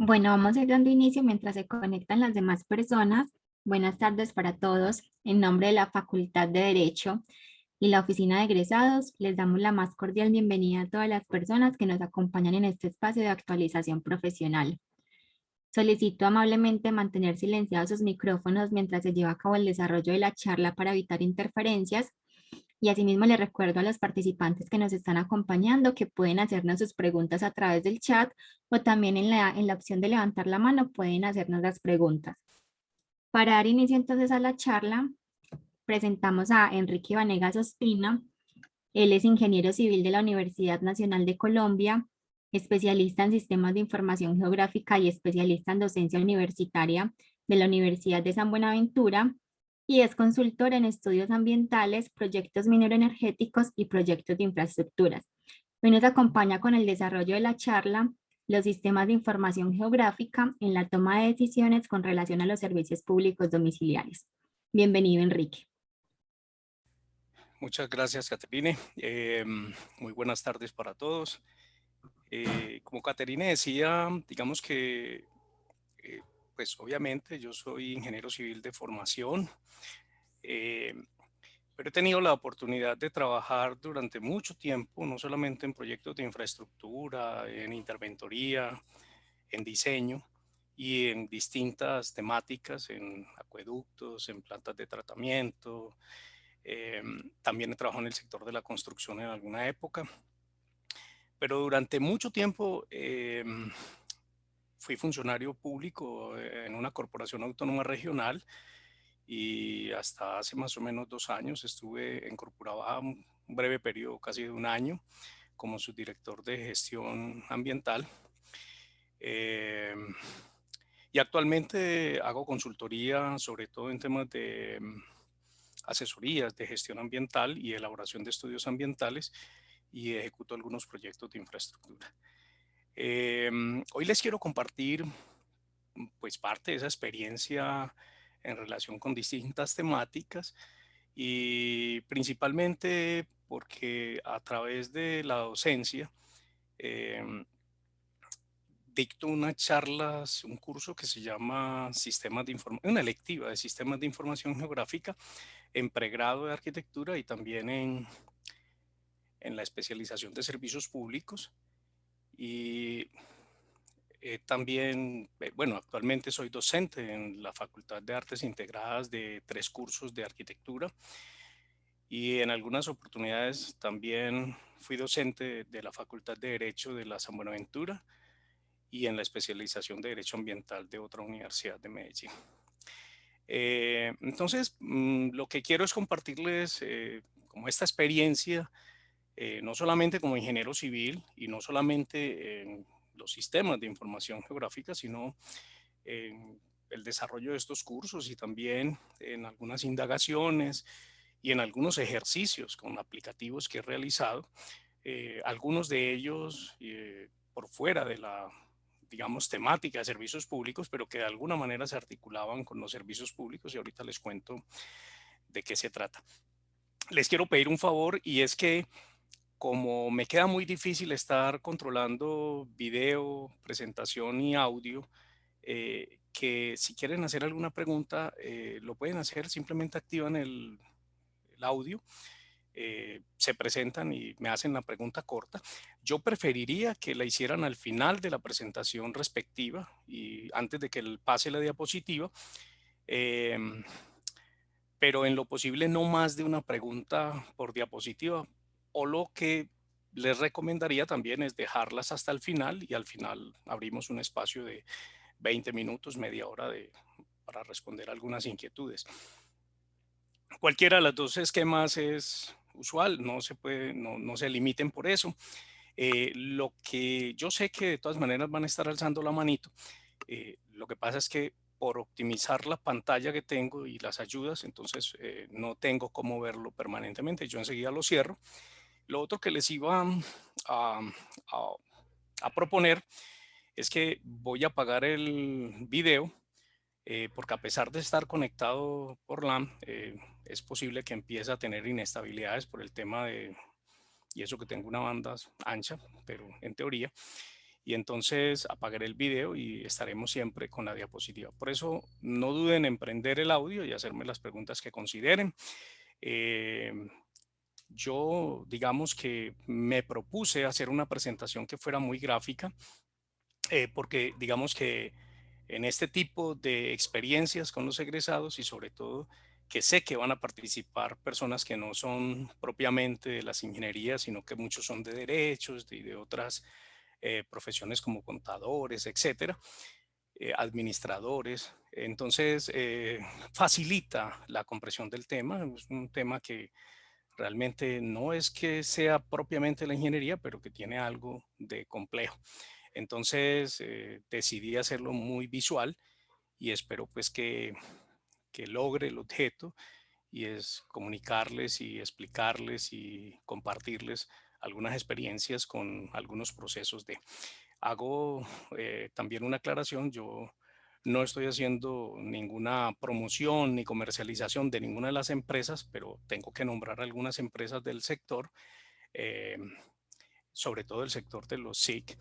Bueno, vamos a ir dando inicio mientras se conectan las demás personas. Buenas tardes para todos. En nombre de la Facultad de Derecho y la Oficina de Egresados, les damos la más cordial bienvenida a todas las personas que nos acompañan en este espacio de actualización profesional. Solicito amablemente mantener silenciados sus micrófonos mientras se lleva a cabo el desarrollo de la charla para evitar interferencias. Y asimismo les recuerdo a los participantes que nos están acompañando que pueden hacernos sus preguntas a través del chat o también en la opción de levantar la mano pueden hacernos las preguntas. Para dar inicio entonces a la charla, presentamos a Enrique Vanegas Ospina. Él es ingeniero civil de la Universidad Nacional de Colombia, especialista en sistemas de información geográfica y especialista en docencia universitaria de la Universidad de San Buenaventura y es consultor en estudios ambientales, proyectos mineroenergéticos y proyectos de infraestructuras. Hoy nos acompaña con el desarrollo de la charla los sistemas de información geográfica en la toma de decisiones con relación a los servicios públicos domiciliarios. Bienvenido, Enrique. Muchas gracias, Caterine. Muy buenas tardes para todos. Como Caterine decía, digamos que, eh, pues obviamente yo soy ingeniero civil de formación, eh, pero he tenido la oportunidad de trabajar durante mucho tiempo, no solamente en proyectos de infraestructura, en interventoría, en diseño y en distintas temáticas, en acueductos, en plantas de tratamiento. También he trabajado en el sector de la construcción en alguna época, pero durante mucho tiempo fui funcionario público en una corporación autónoma regional y hasta hace más o menos 2 años estuve en Corporaba un breve periodo, casi de un año, como subdirector de gestión ambiental. Em, y actualmente hago consultoría, sobre todo en temas de asesorías de gestión ambiental y elaboración de estudios ambientales y ejecuto algunos proyectos de infraestructura. Hoy les quiero compartir pues parte de esa experiencia en relación con distintas temáticas y principalmente porque a través de la docencia em, dicto unas charlas, un curso que se llama Sistemas de Información, una electiva de Sistemas de Información Geográfica en pregrado de arquitectura y también en la especialización de servicios públicos. Y también, bueno, actualmente soy docente en la Facultad de Artes Integradas de 3 cursos de arquitectura y en algunas oportunidades también fui docente de la Facultad de Derecho de la San Buenaventura y en la especialización de Derecho Ambiental de otra universidad de Medellín. Entonces, lo que quiero es compartirles como esta experiencia, no solamente como ingeniero civil y no solamente en los sistemas de información geográfica, sino en el desarrollo de estos cursos y también en algunas indagaciones y en algunos ejercicios con aplicativos que he realizado, algunos de ellos por fuera de la, digamos, temática de servicios públicos, pero que de alguna manera se articulaban con los servicios públicos y ahorita les cuento de qué se trata. Les quiero pedir un favor y es que como me queda muy difícil estar controlando video, presentación y audio, que si quieren hacer alguna pregunta, lo pueden hacer, simplemente activan el audio, se presentan y me hacen la pregunta corta. Yo preferiría que la hicieran al final de la presentación respectiva y antes de que pase la diapositiva, em, pero en lo posible no más de una pregunta por diapositiva, o lo que les recomendaría también es dejarlas hasta el final y al final abrimos un espacio de 20 minutos, media hora para responder algunas inquietudes. Cualquiera de los dos esquemas es usual, no se limiten por eso. Lo que yo sé que de todas maneras van a estar alzando la manito, lo que pasa es que por optimizar la pantalla que tengo y las ayudas, entonces no tengo cómo verlo permanentemente. Yo enseguida lo cierro. Lo otro que les iba a, a- a proponer es que voy a apagar el video porque a pesar de estar conectado por LAN, es posible que empiece a tener inestabilidades por el tema de, y eso que tengo una banda ancha, pero en teoría. y entonces apagaré el video y estaremos siempre con la diapositiva. Por eso no duden en prender el audio y hacerme las preguntas que consideren. Yo, digamos que me propuse hacer una presentación que fuera muy gráfica, porque digamos que en este tipo de experiencias con los egresados y sobre todo que sé que van a participar personas que no son propiamente de las ingenierías, sino que muchos son de derechos y de otras profesiones como contadores, etcétera, administradores. Entonces, facilita la comprensión del tema. Es un tema que realmente no es que sea propiamente la ingeniería, pero que tiene algo de complejo. Entonces, decidí hacerlo muy visual y espero pues que logre el objeto, y es comunicarles y explicarles y compartirles algunas experiencias con algunos procesos de. Hago también una aclaración, yo no estoy haciendo ninguna promoción ni comercialización de ninguna de las empresas, pero tengo que nombrar algunas empresas del sector, eh, sobre todo el sector de los SIC,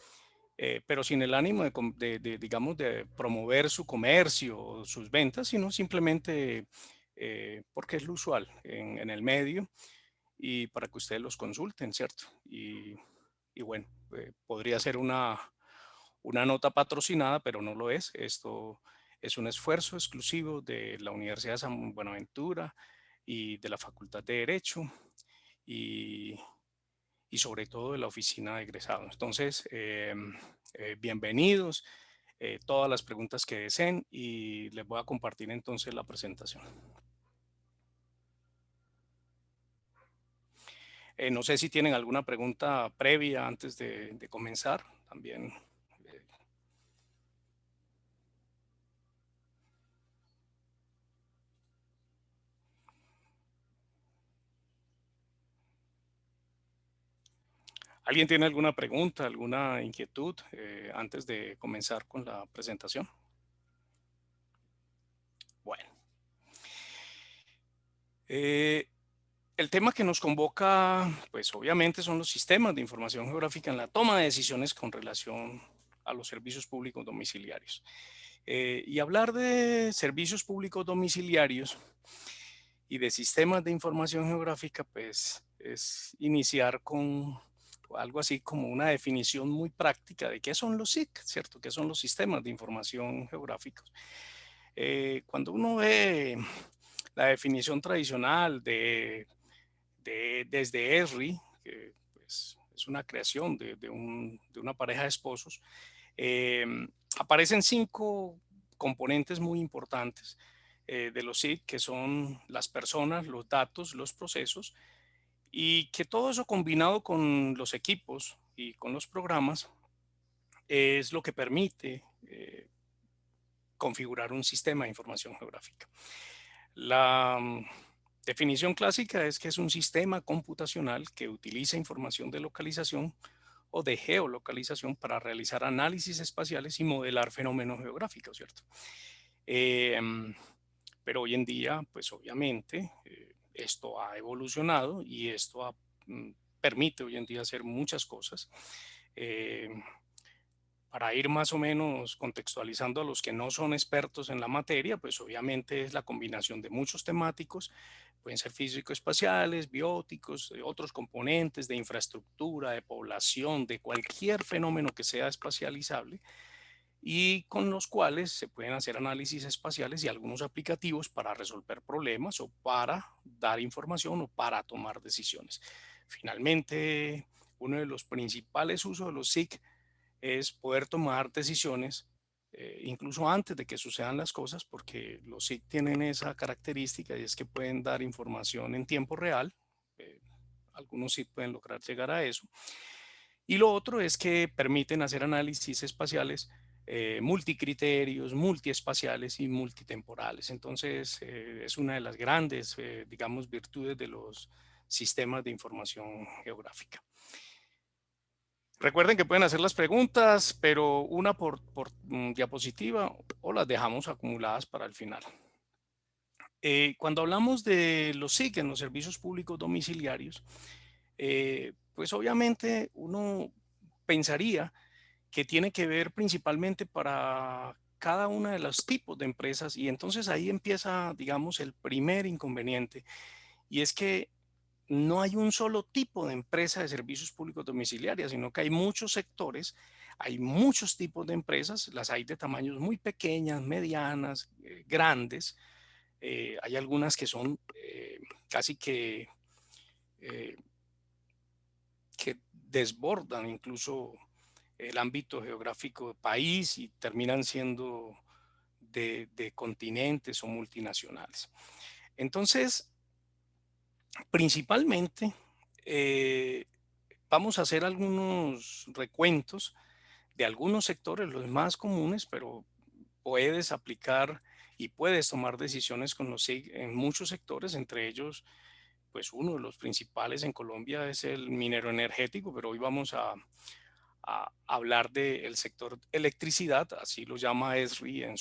pero sin el ánimo digamos, de promover su comercio o sus ventas, sino simplemente porque es lo usual en el medio y para que ustedes los consulten, ¿cierto? Y bueno, podría ser una nota patrocinada, pero no lo es. Esto es un esfuerzo exclusivo de la Universidad de San Buenaventura y de la Facultad de Derecho y, y sobre todo de la Oficina de Egresados. Entonces, bienvenidos. Todas las preguntas que deseen y les voy a compartir entonces la presentación. No sé si tienen alguna pregunta previa antes de comenzar también. ¿Alguien tiene alguna pregunta, alguna inquietud antes de comenzar con la presentación? Bueno. El tema que nos convoca, pues obviamente son los sistemas de información geográfica en la toma de decisiones con relación a los servicios públicos domiciliarios. Y hablar de servicios públicos domiciliarios y de sistemas de información geográfica, pues es iniciar con algo así como una definición muy práctica de qué son los SIC, ¿cierto? ¿Qué son los sistemas de información geográficos? Cuando uno ve la definición tradicional desde ESRI, que pues, es una creación de una pareja de esposos, eh, aparecen 5 componentes muy importantes de los SIG, que son las personas, los datos, los procesos, y que todo eso combinado con los equipos y con los programas es lo que permite configurar un sistema de información geográfica. La definición clásica es que es un sistema computacional que utiliza información de localización o de geolocalización para realizar análisis espaciales y modelar fenómenos geográficos, ¿cierto? Pero hoy en día, pues obviamente, esto ha evolucionado y esto permite hoy en día hacer muchas cosas. Para ir más o menos contextualizando a los que no son expertos en la materia, pues obviamente es la combinación de muchos temáticos, pueden ser físico-espaciales, bióticos, otros componentes de infraestructura, de población, de cualquier fenómeno que sea espacializable, y con los cuales se pueden hacer análisis espaciales y algunos aplicativos para resolver problemas o para dar información o para tomar decisiones. Finalmente, uno de los principales usos de los SIC es poder tomar decisiones incluso antes de que sucedan las cosas, porque los SIC tienen esa característica y es que pueden dar información en tiempo real. eh, Algunos SIC pueden lograr llegar a eso. Y lo otro es que permiten hacer análisis espaciales multicriterios, multiespaciales y multitemporales. Entonces, es una de las grandes, digamos, virtudes de los sistemas de información geográfica. Recuerden que pueden hacer las preguntas, pero una por diapositiva o las dejamos acumuladas para el final. Cuando hablamos de los SIC en los servicios públicos domiciliarios, pues obviamente uno pensaría que tiene que ver principalmente para cada uno de los tipos de empresas. Y entonces ahí empieza, digamos, el primer inconveniente, y es que no hay un solo tipo de empresa de servicios públicos domiciliarios, sino que hay muchos sectores, hay muchos tipos de empresas, las hay de tamaños muy pequeñas, medianas, grandes. Hay algunas que son casi eh, que desbordan incluso el ámbito geográfico del país y terminan siendo de continentes o multinacionales. Entonces, principalmente, eh, vamos a hacer algunos recuentos de algunos sectores, los más comunes, pero puedes aplicar y puedes tomar decisiones en muchos sectores, entre ellos, pues uno de los principales en Colombia es el minero energético, pero hoy vamos a hablar del sector electricidad, así lo llama ESRI en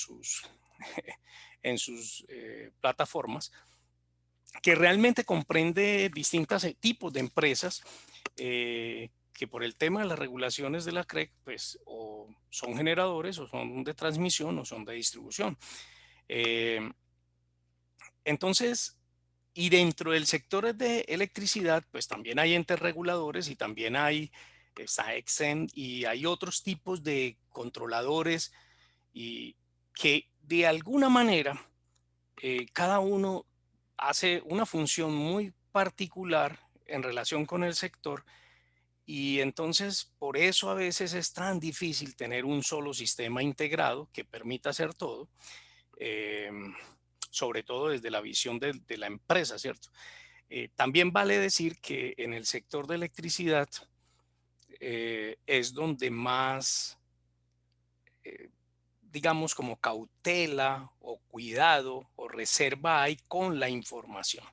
en sus plataformas, que realmente comprende distintos tipos de empresas que por el tema de las regulaciones de la CREC, pues o son generadores o son de transmisión o son de distribución. Eh, entonces, y dentro del sector de electricidad, pues también hay entes reguladores y también está Exen y hay otros tipos de controladores y que de alguna manera cada uno hace una función muy particular en relación con el sector, y entonces por eso a veces es tan difícil tener un solo sistema integrado que permita hacer todo, em, sobre todo desde la visión de la empresa, ¿cierto? También vale decir que en el sector de electricidad es donde más, eh, digamos, como cautela o cuidado o reserva hay con la información.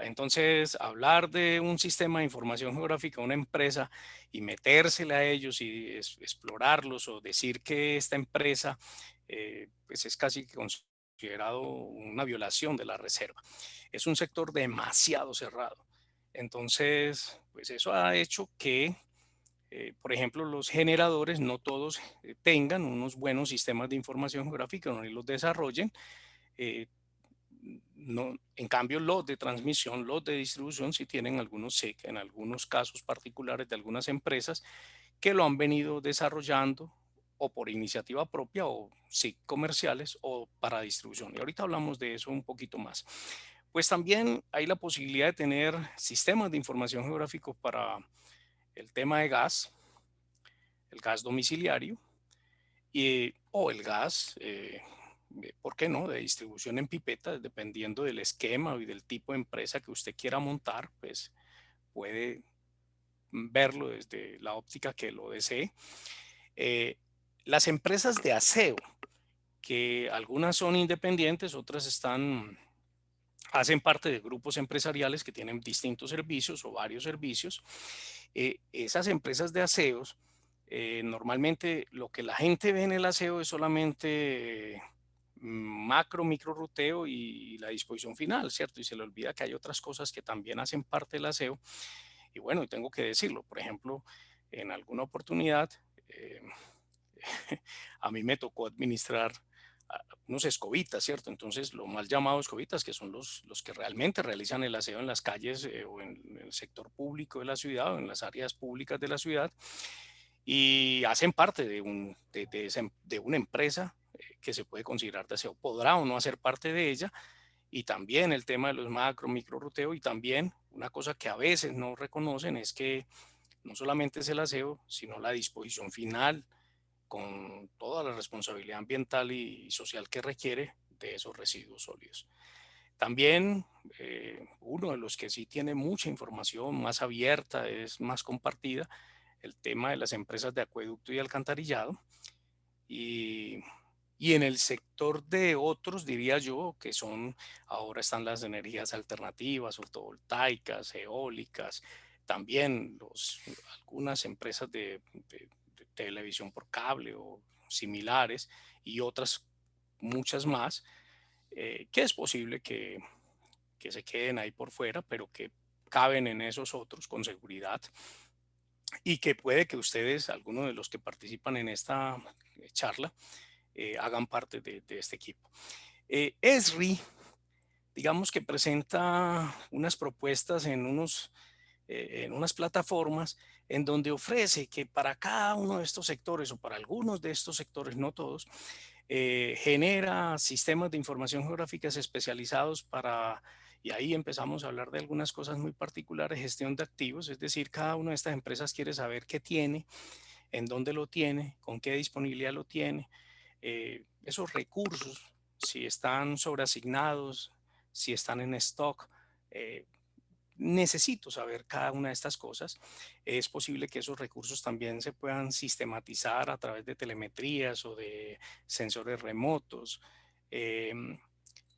Entonces, hablar de un sistema de información geográfica a una empresa y metérsela a ellos y explorarlos o decir que esta empresa pues es casi que considerado una violación de la reserva. Es un sector demasiado cerrado. Entonces, pues eso ha hecho que, por ejemplo, los generadores no todos tengan unos buenos sistemas de información geográfica, no los desarrollen. eh, no, en cambio, los de transmisión, los de distribución, sí tienen algunos SIC, en algunos casos particulares de algunas empresas que lo han venido desarrollando o por iniciativa propia o SIC comerciales o para distribución. Y ahorita hablamos de eso un poquito más. Pues también hay la posibilidad de tener sistemas de información geográfico para el tema de gas, el gas domiciliario o el gas, ¿por qué no? De distribución en pipetas, dependiendo del esquema y del tipo de empresa que usted quiera montar, pues puede verlo desde la óptica que lo desee. Eh, las empresas de aseo, que algunas son independientes, otras hacen parte de grupos empresariales que tienen distintos servicios o varios servicios. Esas empresas de aseos, normalmente lo que la gente ve en el aseo es solamente macro, micro ruteo y la disposición final, ¿cierto? Y se le olvida que hay otras cosas que también hacen parte del aseo. Y bueno, tengo que decirlo, por ejemplo, en alguna oportunidad, eh, a mí me tocó administrar unos escobitas, ¿cierto? Entonces, los mal llamados escobitas, que son los que realmente realizan el aseo en las calles o en el sector público de la ciudad o en las áreas públicas de la ciudad, y hacen parte de una empresa que se puede considerar de aseo. Podrá o no hacer parte de ella, y también el tema de los macro, micro ruteo, y también una cosa que a veces no reconocen es que no solamente es el aseo, sino la disposición final con toda la responsabilidad ambiental y social que requiere de esos residuos sólidos. También uno de los que sí tiene mucha información más abierta, es más compartida, el tema de las empresas de acueducto y alcantarillado. Y, y en el sector de otros, diría yo, que son, ahora están las energías alternativas, fotovoltaicas, eólicas, también algunas empresas de televisión por cable o similares y otras muchas más, que es posible que se queden ahí por fuera, pero que caben en esos otros con seguridad. y que puede que ustedes, algunos de los que participan en esta charla, hagan parte de este equipo. ESRI, digamos que presenta unas propuestas en unas plataformas en donde ofrece que para cada uno de estos sectores o para algunos de estos sectores, no todos, genera sistemas de información geográficas especializados para, y ahí empezamos a hablar de algunas cosas muy particulares, gestión de activos, es decir, cada una de estas empresas quiere saber qué tiene, en dónde lo tiene, con qué disponibilidad lo tiene, esos recursos, si están sobreasignados, si están en stock. Necesito saber cada una de estas cosas. Es posible que esos recursos también se puedan sistematizar a través de telemetrías o de sensores remotos. em,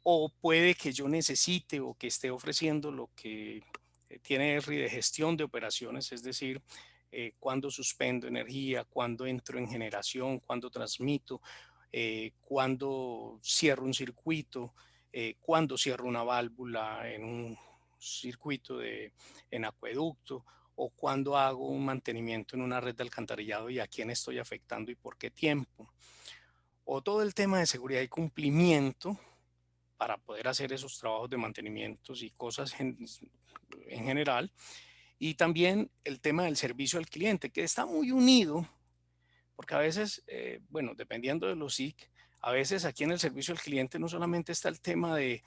o puede que yo necesite o que esté ofreciendo lo que tiene ESRI de gestión de operaciones, es decir, cuándo suspendo energía, cuándo entro en generación, cuándo transmito, cuándo cierro un circuito, cuándo cierro una válvula en un circuito en acueducto, o cuándo hago un mantenimiento en una red de alcantarillado y a quién estoy afectando y por qué tiempo. O todo el tema de seguridad y cumplimiento para poder hacer esos trabajos de mantenimientos y cosas en general. Y también el tema del servicio al cliente, que está muy unido, porque a veces, bueno, dependiendo de los SIC, a veces aquí en el servicio al cliente no solamente está el tema de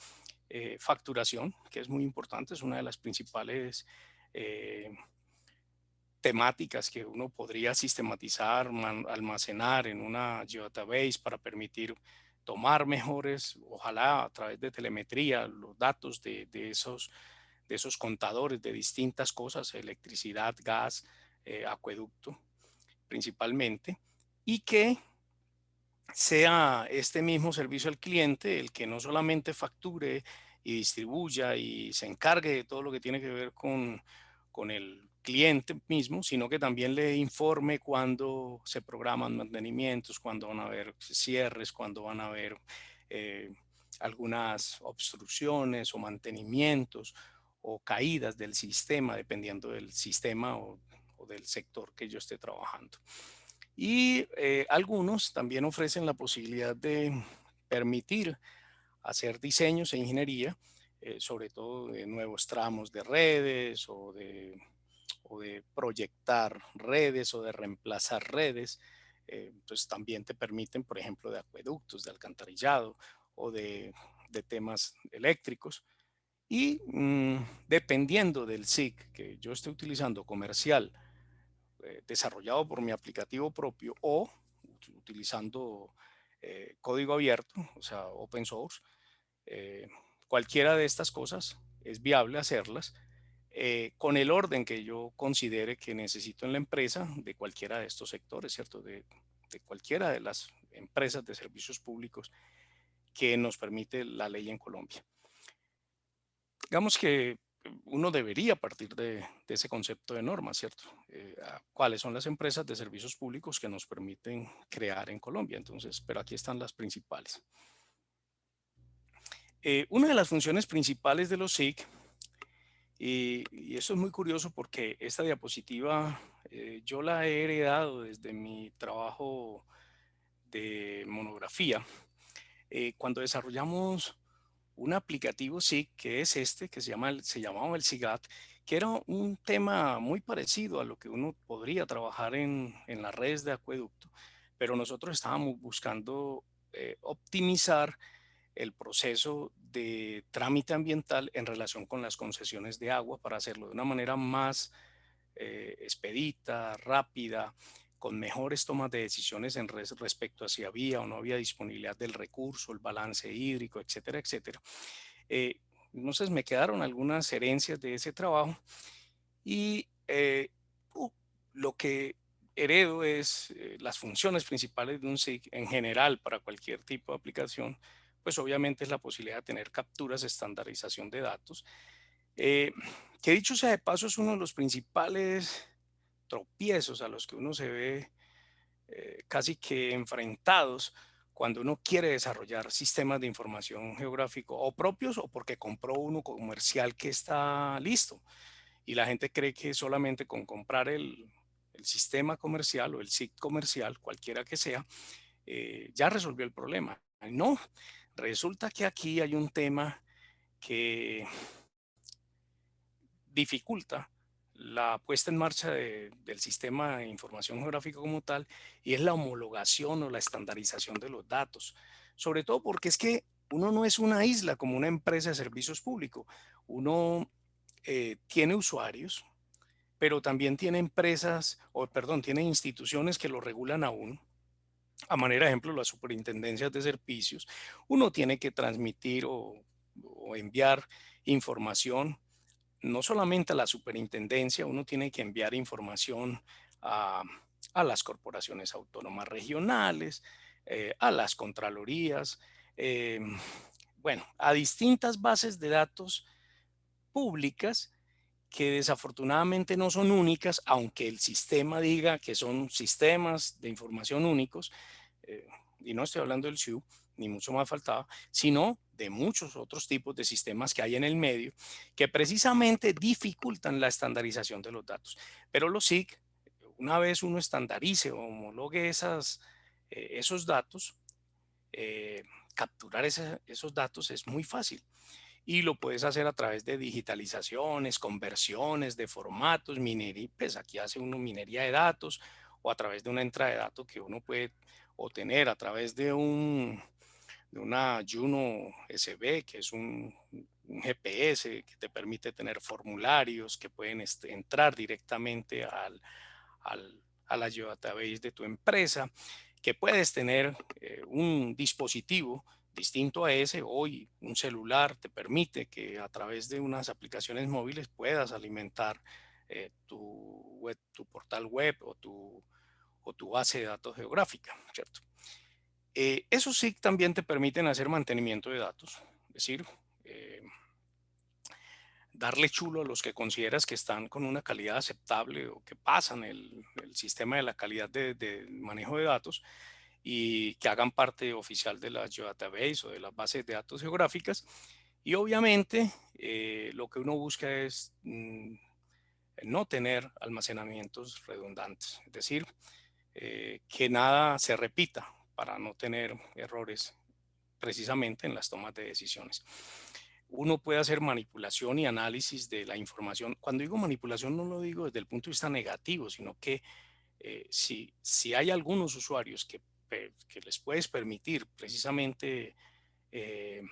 facturación, que es muy importante, es una de las principales eh, temáticas que uno podría sistematizar, almacenar en una geodatabase para permitir tomar mejores, ojalá a través de telemetría, los datos de esos contadores de distintas cosas, electricidad, gas, acueducto principalmente, y que sea este mismo servicio al cliente el que no solamente facture y distribuya y se encargue de todo lo que tiene que ver con el cliente mismo, sino que también le informe cuando se programan mantenimientos, cuando van a haber cierres, cuando van a haber eh, algunas obstrucciones o mantenimientos o caídas del sistema, dependiendo del sistema o del sector que yo esté trabajando. Y algunos también ofrecen la posibilidad de permitir hacer diseños e ingeniería, sobre todo de nuevos tramos de redes o de proyectar redes o de reemplazar redes. Entonces también te permiten, por ejemplo, de acueductos, de alcantarillado o de temas eléctricos. Y dependiendo del SIC que yo esté utilizando comercial, desarrollado por mi aplicativo propio o utilizando código abierto, o sea, open source, eh, cualquiera de estas cosas es viable hacerlas con el orden que yo considere que necesito en la empresa de cualquiera de estos sectores, ¿cierto? De cualquiera de las empresas de servicios públicos que nos permite la ley en Colombia. Digamos que uno debería partir de ese concepto de norma, ¿cierto? ¿Cuáles son las empresas de servicios públicos que nos permiten crear en Colombia? Entonces, pero aquí están las principales. Una de las funciones principales de los SIC, y eso es muy curioso porque esta diapositiva yo la he heredado desde mi trabajo de monografía, cuando desarrollamos un aplicativo SIG, que es este, que se llamaba el SIGAT, que era un tema muy parecido a lo que uno podría trabajar en las redes de acueducto, pero nosotros estábamos buscando optimizar el proceso de trámite ambiental en relación con las concesiones de agua para hacerlo de una manera más expedita, rápida, con mejores tomas de decisiones respecto a si había o no había disponibilidad del recurso, el balance hídrico, etcétera, etcétera. Eh, entonces me quedaron algunas herencias de ese trabajo y lo que heredo es las funciones principales de un SIG en general para cualquier tipo de aplicación, pues obviamente es la posibilidad de tener capturas, estandarización de datos, eh, que dicho sea de paso es uno de los principales tropiezos a los que uno se ve casi que enfrentados cuando uno quiere desarrollar sistemas de información geográfico o propios o porque compró uno comercial que está listo. Y la gente cree que solamente con comprar el sistema comercial o el SIC comercial, cualquiera que sea, ya resolvió el problema. No, resulta que aquí hay un tema que dificulta la puesta en marcha del sistema de información geográfica como tal, y es la homologación o la estandarización de los datos. Sobre todo porque es que uno no es una isla como una empresa de servicios públicos. Uno tiene usuarios, pero también tiene empresas, o perdón, tiene instituciones que lo regulan a uno. A manera de ejemplo, las superintendencias de servicios. Uno tiene que transmitir o enviar información no solamente a la superintendencia, uno tiene que enviar información a, a las corporaciones autónomas regionales, a las contralorías, eh, bueno, a distintas bases de datos públicas que desafortunadamente no son únicas, aunque el sistema diga que son sistemas de información únicos, eh, y no estoy hablando del SIU, ni mucho más faltaba, sino de muchos otros tipos de sistemas que hay en el medio que precisamente dificultan la estandarización de los datos. Pero los SIC, una vez uno estandarice o homologue esos datos, eh, capturar esos datos es muy fácil y lo puedes hacer a través de digitalizaciones, conversiones de formatos, minería, pues aquí hace uno minería de datos o a través de una entrada de datos que uno puede obtener a través de una Juno SB, que es un GPS que te permite tener formularios que pueden entrar directamente a la database de tu empresa, que puedes tener un dispositivo distinto a ese. Hoy un celular te permite que a través de unas aplicaciones móviles puedas alimentar tu portal web o tu base de datos geográfica, ¿cierto? Eso sí también te permiten hacer mantenimiento de datos, es decir, eh, darle chulo a los que consideras que están con una calidad aceptable o que pasan el sistema de la calidad de manejo de datos y que hagan parte oficial de la geodatabase o de las bases de datos geográficas. Y obviamente lo que uno busca es no tener almacenamientos redundantes, es decir, que nada se repita para no tener errores precisamente en las tomas de decisiones. Uno puede hacer manipulación y análisis de la información. Cuando digo manipulación no lo digo desde el punto de vista negativo, sino que si hay algunos usuarios que les puedes permitir precisamente eh,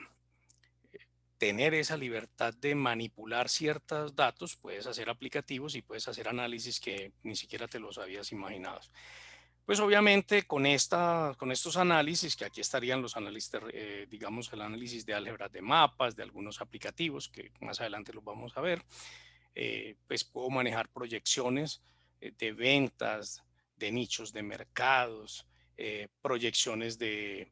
tener esa libertad de manipular ciertos datos, puedes hacer aplicativos y puedes hacer análisis que ni siquiera te los habías imaginado. Pues obviamente con estos análisis, que aquí estarían los análisis, digamos, el análisis de álgebras de mapas, de algunos aplicativos, que más adelante los vamos a ver, pues puedo manejar proyecciones de ventas, de nichos de mercados, proyecciones de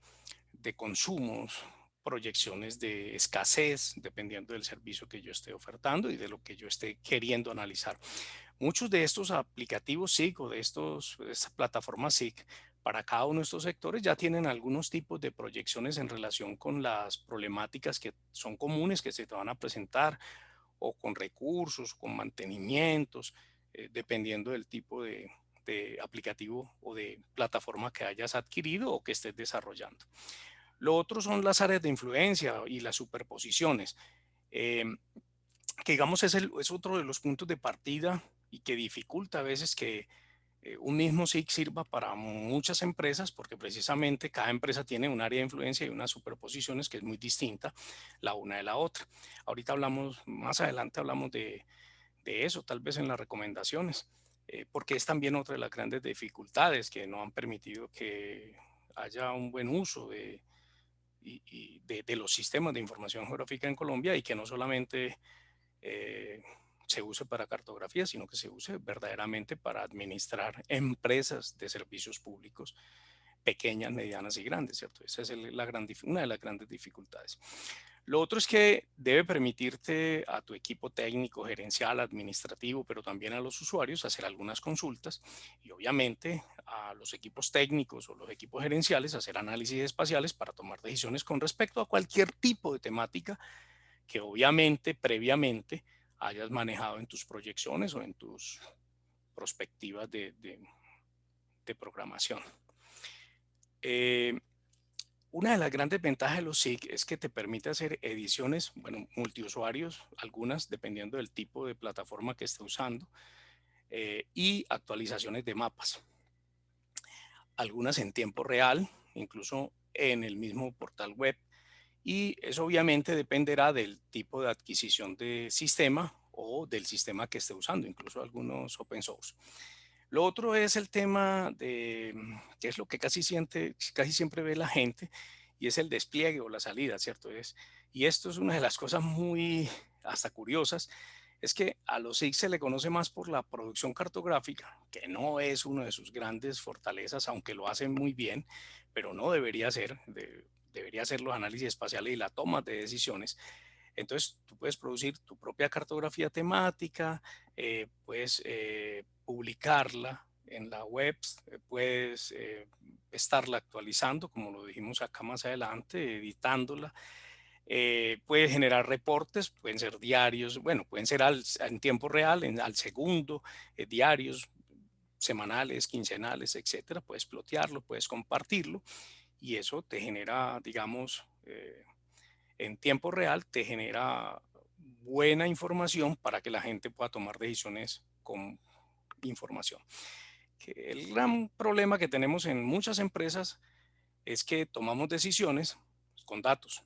consumos, proyecciones de escasez, dependiendo del servicio que yo esté ofertando y de lo que yo esté queriendo analizar. Muchos de estos aplicativos SIG o de estas plataformas SIG para cada uno de estos sectores ya tienen algunos tipos de proyecciones en relación con las problemáticas que son comunes que se te van a presentar o con recursos, con mantenimientos, dependiendo del tipo de aplicativo o de plataforma que hayas adquirido o que estés desarrollando. Lo otro son las áreas de influencia y las superposiciones, eh, que digamos es otro de los puntos de partida y que dificulta a veces que un mismo SIG sirva para muchas empresas, porque precisamente cada empresa tiene un área de influencia y unas superposiciones que es muy distinta la una de la otra. Ahorita hablamos, más adelante hablamos de eso, tal vez en las recomendaciones, porque es también otra de las grandes dificultades que no han permitido que haya un buen uso de los sistemas de información geográfica en Colombia y que no solamente eh, se use para cartografía, sino que se use verdaderamente para administrar empresas de servicios públicos pequeñas, medianas y grandes, ¿cierto? Esa es una de las grandes dificultades. Lo otro es que debe permitirte a tu equipo técnico, gerencial, administrativo, pero también a los usuarios hacer algunas consultas y obviamente a los equipos técnicos o los equipos gerenciales hacer análisis espaciales para tomar decisiones con respecto a cualquier tipo de temática que obviamente previamente hayas manejado en tus proyecciones o en tus prospectivas de programación. Una de las grandes ventajas de los SIG es que te permite hacer ediciones, bueno, multiusuarios, algunas dependiendo del tipo de plataforma que esté usando, y actualizaciones de mapas. Algunas en tiempo real, incluso en el mismo portal web, y eso obviamente dependerá del tipo de adquisición de sistema o del sistema que esté usando, incluso algunos open source. Lo otro es el tema de, que es lo que casi siempre ve la gente, y es el despliegue o la salida, ¿cierto? Y esto es una de las cosas muy hasta curiosas, es que a los SIG se le conoce más por la producción cartográfica, que no es una de sus grandes fortalezas, aunque lo hacen muy bien, pero no debería ser, debería ser los análisis espaciales y la toma de decisiones. Entonces, tú puedes producir tu propia cartografía temática, puedes publicarla en la web, puedes estarla actualizando, como lo dijimos acá más adelante, editándola. Puede generar reportes, pueden ser diarios, bueno, pueden ser en tiempo real, al segundo, diarios, semanales, quincenales, etcétera. Puedes plotearlo, puedes compartirlo y eso te genera, digamos, en tiempo real, te genera buena información para que la gente pueda tomar decisiones con información. El gran problema que tenemos en muchas empresas es que tomamos decisiones con datos,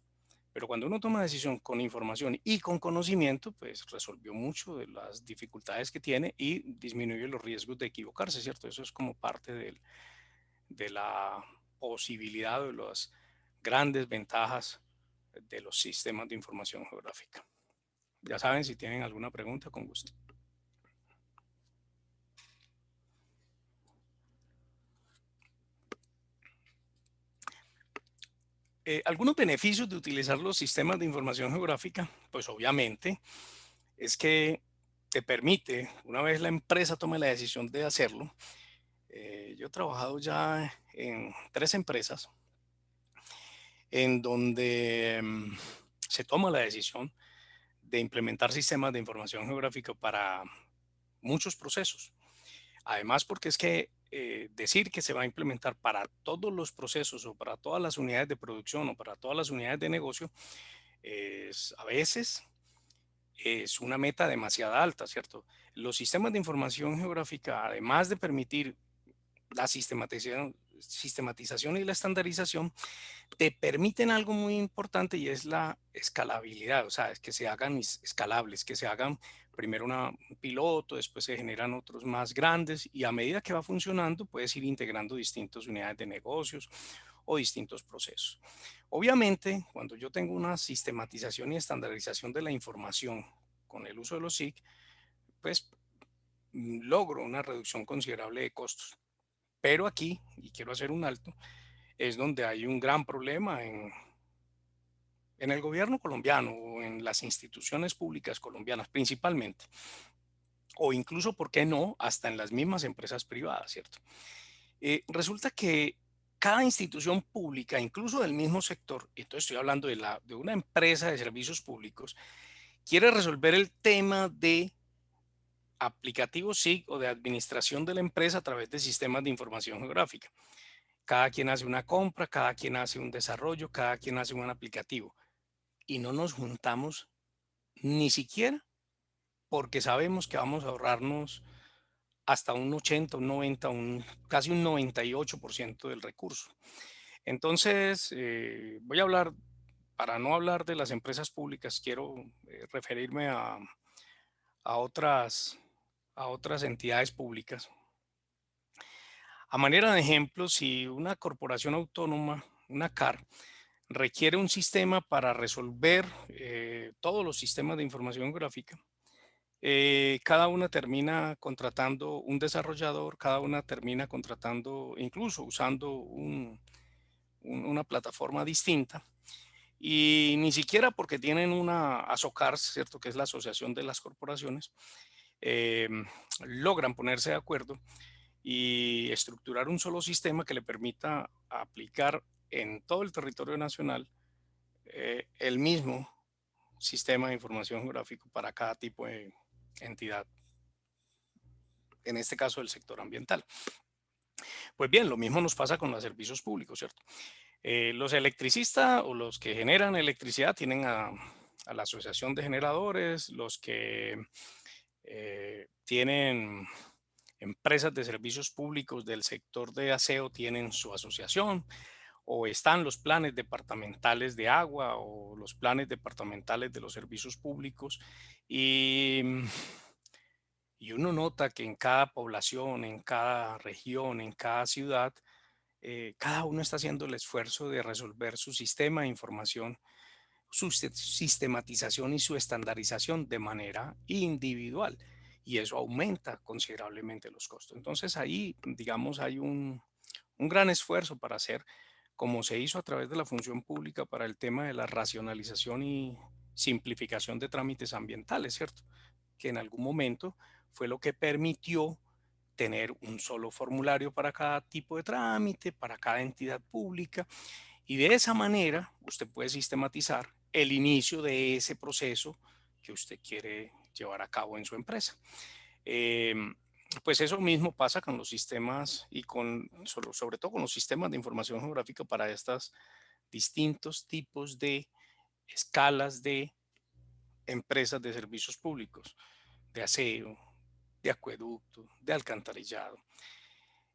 pero cuando uno toma decisión con información y con conocimiento, pues resolvió mucho de las dificultades que tiene y disminuye los riesgos de equivocarse, ¿cierto? Eso es como parte de la posibilidad de las grandes ventajas de los sistemas de información geográfica. Ya saben, si tienen alguna pregunta, con gusto. Algunos beneficios de utilizar los sistemas de información geográfica, pues obviamente es que te permite, una vez la empresa tome la decisión de hacerlo, yo he trabajado ya en 3 empresas en donde se toma la decisión de implementar sistemas de información geográfica para muchos procesos. Además, porque es que decir que se va a implementar para todos los procesos o para todas las unidades de producción o para todas las unidades de negocio, a veces es una meta demasiado alta, ¿cierto? Los sistemas de información geográfica, además de permitir la sistematización y la estandarización, te permiten algo muy importante y es la escalabilidad, o sea, es que se hagan escalables, que se hagan primero un piloto, después se generan otros más grandes y a medida que va funcionando puedes ir integrando distintas unidades de negocios o distintos procesos. Obviamente, cuando yo tengo una sistematización y estandarización de la información con el uso de los SIG, pues logro una reducción considerable de costos. Pero aquí, y quiero hacer un alto, es donde hay un gran problema en el gobierno colombiano o en las instituciones públicas colombianas principalmente, o incluso, ¿por qué no?, hasta en las mismas empresas privadas, ¿cierto? Resulta que cada institución pública, incluso del mismo sector, entonces estoy hablando de una empresa de servicios públicos, quiere resolver el tema de aplicativos SIG o de administración de la empresa a través de sistemas de información geográfica. Cada quien hace una compra, cada quien hace un desarrollo, cada quien hace un aplicativo y no nos juntamos ni siquiera porque sabemos que vamos a ahorrarnos hasta un 80, un 90, casi un 98% del recurso. Entonces, voy a hablar, para no hablar de las empresas públicas, quiero referirme a otras, a otras entidades públicas. A manera de ejemplo, si una corporación autónoma, una CAR, requiere un sistema para resolver todos los sistemas de información gráfica, cada una termina contratando un desarrollador, cada una termina contratando, incluso usando una plataforma distinta. Y ni siquiera porque tienen una ASOCAR, ¿cierto? Que es la Asociación de las Corporaciones, eh, logran ponerse de acuerdo y estructurar un solo sistema que le permita aplicar en todo el territorio nacional el mismo sistema de información geográfico para cada tipo de entidad. en este caso del sector ambiental. Pues bien, lo mismo nos pasa con los servicios públicos, ¿cierto? Los electricistas o los que generan electricidad tienen a la asociación de generadores, los que tienen empresas de servicios públicos del sector de aseo tienen su asociación, o están los planes departamentales de agua o los planes departamentales de los servicios públicos. Y, y uno nota que en cada población, en cada región, en cada ciudad, cada uno está haciendo el esfuerzo de resolver su sistema de información, su sistematización y su estandarización de manera individual. Y eso aumenta considerablemente los costos. Entonces ahí, digamos, hay un gran esfuerzo para hacer, como se hizo a través de la función pública para el tema de la racionalización y simplificación de trámites ambientales, ¿cierto? Que en algún momento fue lo que permitió tener un solo formulario para cada tipo de trámite, para cada entidad pública, y de esa manera usted puede sistematizar el inicio de ese proceso que usted quiere llevar a cabo en su empresa. Pues eso mismo pasa con los sistemas y sobre todo con los sistemas de información geográfica para estos distintos tipos de escalas de empresas de servicios públicos, de aseo, de acueducto, de alcantarillado.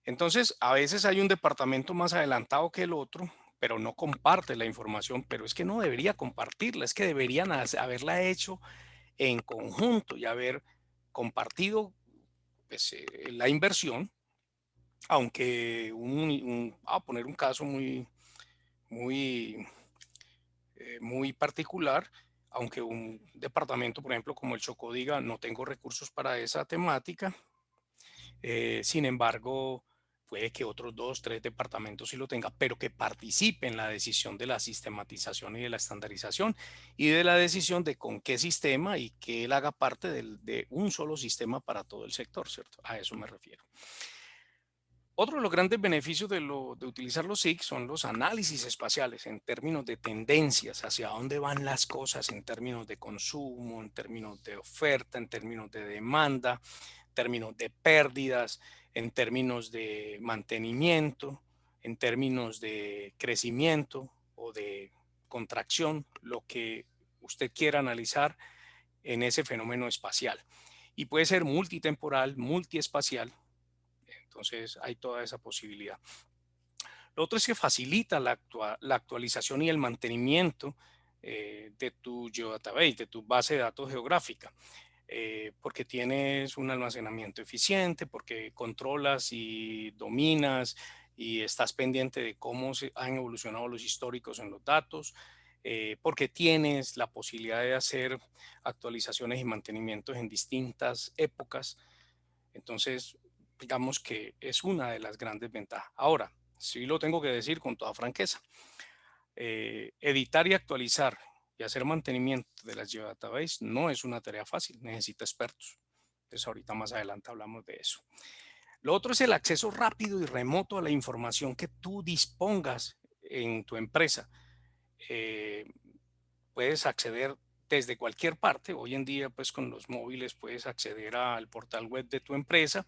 Entonces, a veces hay un departamento más adelantado que el otro, pero no comparte la información, pero es que no debería compartirla, es que deberían haberla hecho en conjunto y haber compartido pues, la inversión, aunque a poner un caso muy, muy particular, aunque un departamento, por ejemplo, como el Chocó diga, no tengo recursos para esa temática, sin embargo, puede que otros dos, tres departamentos sí lo tengan, pero que participe en la decisión de la sistematización y de la estandarización y de la decisión de con qué sistema y que él haga parte de un solo sistema para todo el sector, ¿cierto? A eso me refiero. Otro de los grandes beneficios de utilizar los SIC son los análisis espaciales en términos de tendencias, hacia dónde van las cosas en términos de consumo, en términos de oferta, en términos de demanda, en términos de pérdidas, en términos de mantenimiento, en términos de crecimiento o de contracción, lo que usted quiera analizar en ese fenómeno espacial. Y puede ser multitemporal, multiespacial, entonces hay toda esa posibilidad. Lo otro es que facilita la actualización y el mantenimiento de tu geodatabase, de tu base de datos geográfica, porque tienes un almacenamiento eficiente, porque controlas y dominas y estás pendiente de cómo se han evolucionado los históricos en los datos, porque tienes la posibilidad de hacer actualizaciones y mantenimientos en distintas épocas. Entonces, digamos que es una de las grandes ventajas. Ahora, sí lo tengo que decir con toda franqueza, editar y actualizar y hacer mantenimiento de las geodatabases no es una tarea fácil, necesita expertos. Entonces, ahorita más adelante hablamos de eso. Lo otro es el acceso rápido y remoto a la información que tú dispongas en tu empresa. Eh, Puedes acceder desde cualquier parte. Hoy en día, pues con los móviles puedes acceder al portal web de tu empresa,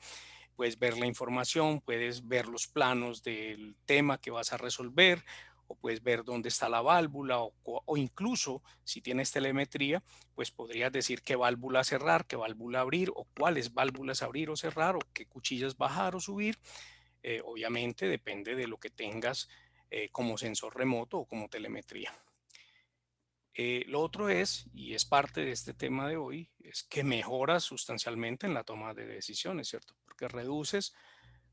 puedes ver la información, puedes ver los planos del tema que vas a resolver, o puedes ver dónde está la válvula, o incluso si tienes telemetría, pues podrías decir qué válvula cerrar, qué válvula abrir, o cuáles válvulas abrir o cerrar, o qué cuchillas bajar o subir. Obviamente depende de lo que tengas como sensor remoto o como telemetría. Lo otro es, y es parte de este tema de hoy, es que mejoras sustancialmente en la toma de decisiones, ¿cierto? Porque reduces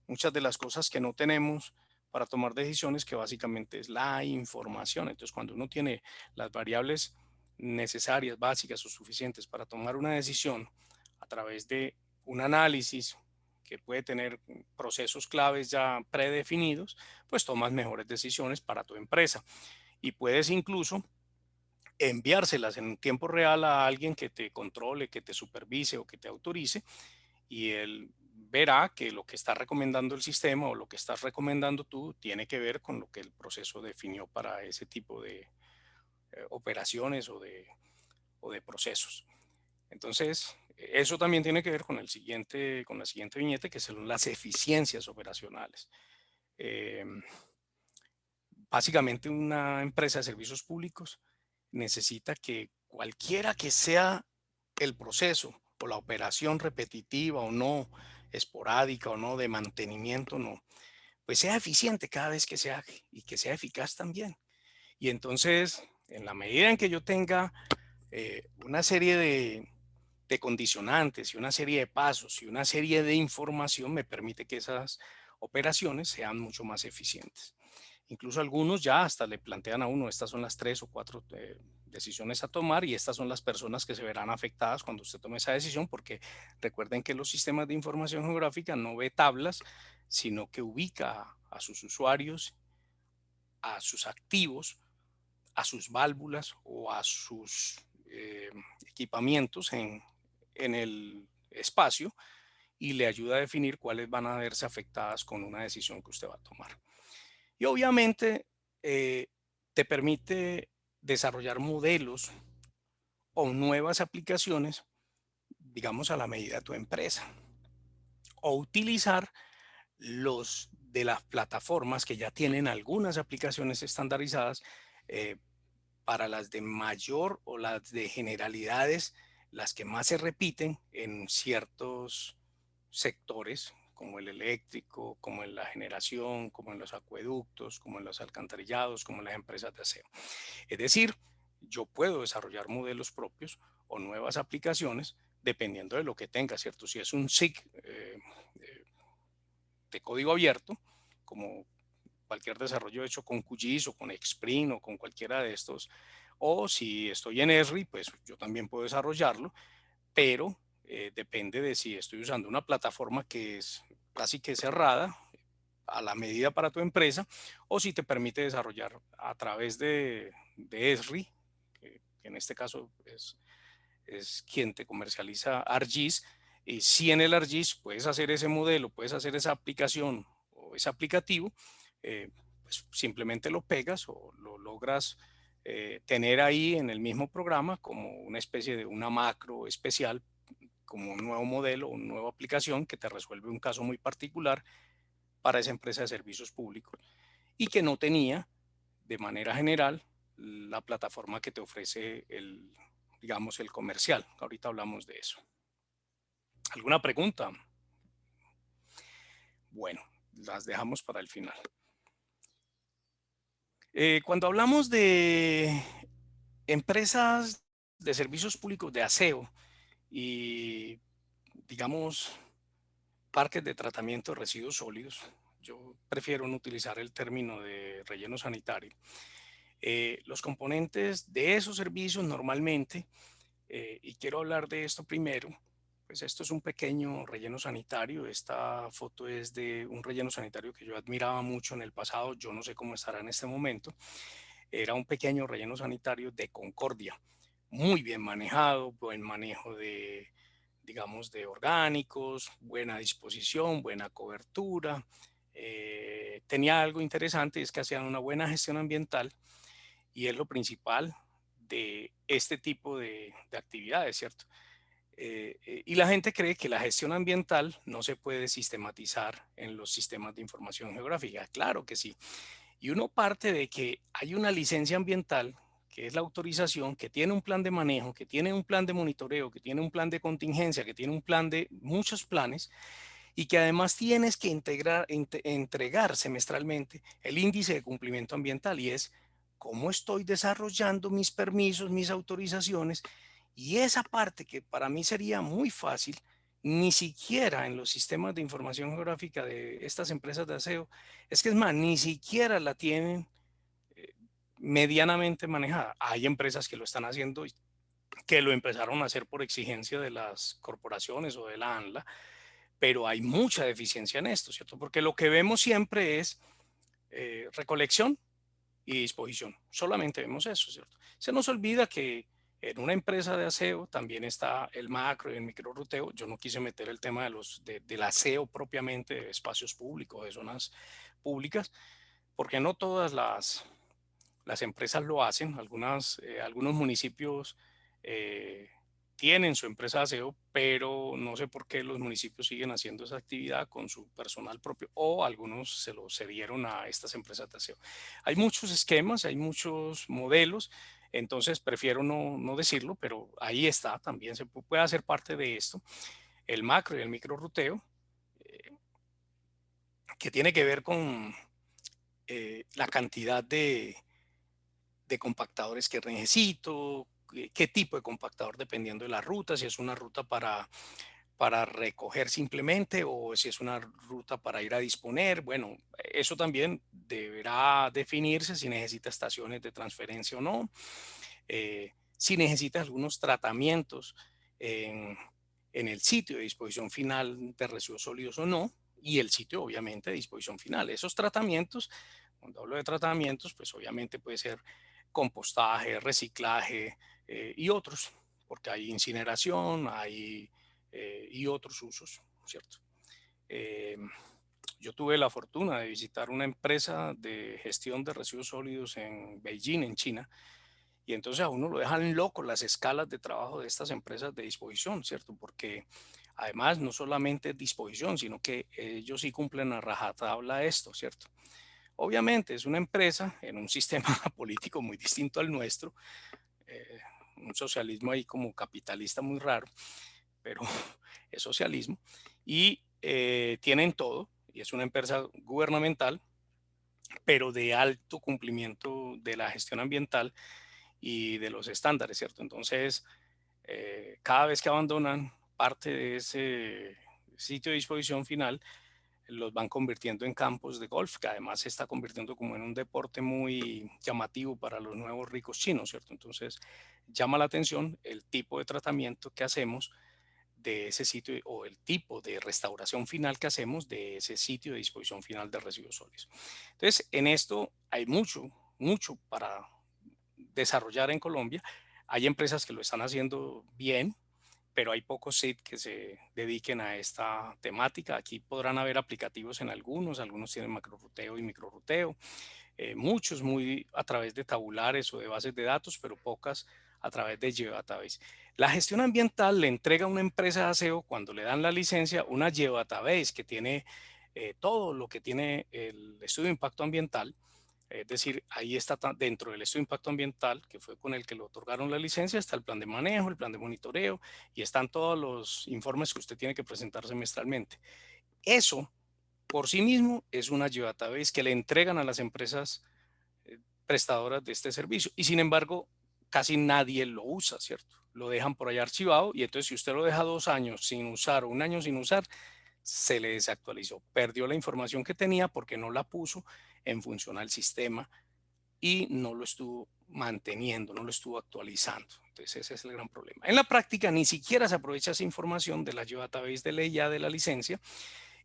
muchas de las cosas que no tenemos para tomar decisiones, que básicamente es la información. Entonces, cuando uno tiene las variables necesarias, básicas o suficientes para tomar una decisión a través de un análisis que puede tener procesos claves ya predefinidos, pues tomas mejores decisiones para tu empresa y puedes incluso enviárselas en tiempo real a alguien que te controle, que te supervise o que te autorice, y él verá que lo que está recomendando el sistema o lo que estás recomendando tú tiene que ver con lo que el proceso definió para ese tipo de operaciones o de procesos. Entonces, Eso también tiene que ver con con la siguiente viñeta, que son las eficiencias operacionales. Eh, Básicamente, una empresa de servicios públicos necesita que cualquiera que sea el proceso o la operación repetitiva o no, esporádica o no, de mantenimiento, no, pues sea eficiente cada vez que se haga y que sea eficaz también. Y entonces, en la medida en que yo tenga una serie de condicionantes y una serie de pasos y una serie de información, me permite que esas operaciones sean mucho más eficientes. Incluso algunos ya hasta le plantean a uno, estas son las 3 o 4 decisiones a tomar y estas son las personas que se verán afectadas cuando usted tome esa decisión, porque recuerden que los sistemas de información geográfica no ve tablas, sino que ubica a sus usuarios, a sus activos, a sus válvulas o a sus equipamientos en el espacio y le ayuda a definir cuáles van a verse afectadas con una decisión que usted va a tomar. Y obviamente eh, te permite desarrollar modelos o nuevas aplicaciones, digamos, a la medida de tu empresa, o utilizar los de las plataformas que ya tienen algunas aplicaciones estandarizadas eh, para las de mayor o las de generalidades, las que más se repiten en ciertos sectores, como el eléctrico, como en la generación, como en los acueductos, como en los alcantarillados, como en las empresas de aseo. Es decir, yo puedo desarrollar modelos propios o nuevas aplicaciones dependiendo de lo que tenga, ¿cierto? Si es un SIG de código abierto, como cualquier desarrollo hecho con QGIS o con Xprint o con cualquiera de estos, o si estoy en Esri, pues yo también puedo desarrollarlo, pero depende de si estoy usando una plataforma que es casi que cerrada a la medida para tu empresa, o si te permite desarrollar a través de Esri, que en este caso es quien te comercializa ArcGIS. Y si en el ArcGIS puedes hacer ese modelo, puedes hacer esa aplicación o ese aplicativo, pues simplemente lo pegas o lo logras tener ahí en el mismo programa como una especie de una macro especial, como un nuevo modelo, una nueva aplicación que te resuelve un caso muy particular para esa empresa de servicios públicos y que no tenía de manera general la plataforma que te ofrece digamos, el comercial. Ahorita hablamos de eso. ¿Alguna pregunta? Bueno, las dejamos para el final. Cuando hablamos de empresas de servicios públicos de aseo y, digamos, parques de tratamiento de residuos sólidos, yo prefiero no utilizar el término de relleno sanitario. Los componentes de esos servicios normalmente, y quiero hablar de esto primero, pues esto es un pequeño relleno sanitario. Esta foto es de un relleno sanitario que yo admiraba mucho en el pasado. Yo no sé cómo estará en este momento. Era un pequeño relleno sanitario de Concordia, muy bien manejado, buen manejo de, digamos, de orgánicos, buena disposición, buena cobertura. Tenía algo interesante, es que hacían una buena gestión ambiental y es lo principal de este tipo de actividades, ¿cierto? Y la gente cree que la gestión ambiental no se puede sistematizar en los sistemas de información geográfica. Claro que sí. Y uno parte de que hay una licencia ambiental, que es la autorización, que tiene un plan de manejo, que tiene un plan de monitoreo, que tiene un plan de contingencia, que tiene un plan de muchos planes y que además tienes que entregar semestralmente el índice de cumplimiento ambiental y es cómo estoy desarrollando mis permisos, mis autorizaciones y esa parte que para mí sería muy fácil, ni siquiera en los sistemas de información geográfica de estas empresas de aseo, es que es más, ni siquiera la tienen eh, medianamente manejada. Hay empresas que lo están haciendo y que lo empezaron a hacer por exigencia de las corporaciones o de la ANLA, pero hay mucha deficiencia en esto, ¿cierto? Porque lo que vemos siempre es recolección y disposición. Solamente vemos eso, ¿cierto? Se nos olvida que en una empresa de aseo también está el macro y el micro ruteo. Yo no quise meter el tema del aseo propiamente de espacios públicos, de zonas públicas, porque no todas las empresas lo hacen. Algunos municipios tienen su empresa de aseo, pero no sé por qué los municipios siguen haciendo esa actividad con su personal propio o algunos se lo cedieron a estas empresas de aseo. Hay muchos esquemas, hay muchos modelos, entonces prefiero no decirlo, pero ahí está, también se puede hacer parte de esto, el macro y el micro ruteo, que tiene que ver con la cantidad de compactadores que necesito, qué tipo de compactador dependiendo de la ruta, si es una ruta para recoger simplemente o si es una ruta para ir a disponer. Bueno, eso también deberá definirse si necesita estaciones de transferencia o no, si necesita algunos tratamientos en, en el sitio de disposición final de residuos sólidos o no, y el sitio obviamente de disposición final. Esos tratamientos, cuando hablo de tratamientos, pues obviamente puede ser compostaje, reciclaje y otros, porque hay incineración, hay y otros usos, ¿cierto? Eh, yo tuve la fortuna de visitar una empresa de gestión de residuos sólidos en Beijing, en China, y entonces a uno lo dejan loco las escalas de trabajo de estas empresas de disposición, ¿cierto? Porque además no solamente disposición, sino que ellos sí cumplen a rajatabla esto, ¿cierto? Obviamente es una empresa en un sistema político muy distinto al nuestro, eh, un socialismo ahí como capitalista muy raro, pero es socialismo, y tienen todo, y es una empresa gubernamental, pero de alto cumplimiento de la gestión ambiental y de los estándares, ¿cierto? Entonces, cada vez que abandonan parte de ese sitio de disposición final, los van convirtiendo en campos de golf, que además se está convirtiendo como en un deporte muy llamativo para los nuevos ricos chinos, ¿cierto? Entonces, llama la atención el tipo de tratamiento que hacemos de ese sitio o el tipo de restauración final que hacemos de ese sitio de disposición final de residuos sólidos. Entonces, en esto hay mucho para desarrollar en Colombia. Hay empresas que lo están haciendo bien, pero hay pocos SIT que se dediquen a esta temática. Aquí podrán haber aplicativos en algunos tienen macroruteo y microruteo, muchos muy a través de tabulares o de bases de datos, pero pocas a través de Geodatabase. La gestión ambiental le entrega a una empresa de aseo cuando le dan la licencia una Geodatabase que tiene todo lo que tiene el estudio de impacto ambiental. Es decir, ahí está dentro del estudio de impacto ambiental, que fue con el que le otorgaron la licencia, está el plan de manejo, el plan de monitoreo y están todos los informes que usted tiene que presentar semestralmente. Eso por sí mismo es una database que le entregan a las empresas prestadoras de este servicio y sin embargo casi nadie lo usa, ¿cierto? Lo dejan por allá archivado y entonces si usted lo deja 2 años sin usar o un año sin usar, se le desactualizó, perdió la información que tenía porque no la puso en función al sistema y no lo estuvo manteniendo, no lo estuvo actualizando. Entonces ese es el gran problema. En la práctica ni siquiera se aprovecha esa información de la database de ley ya de la licencia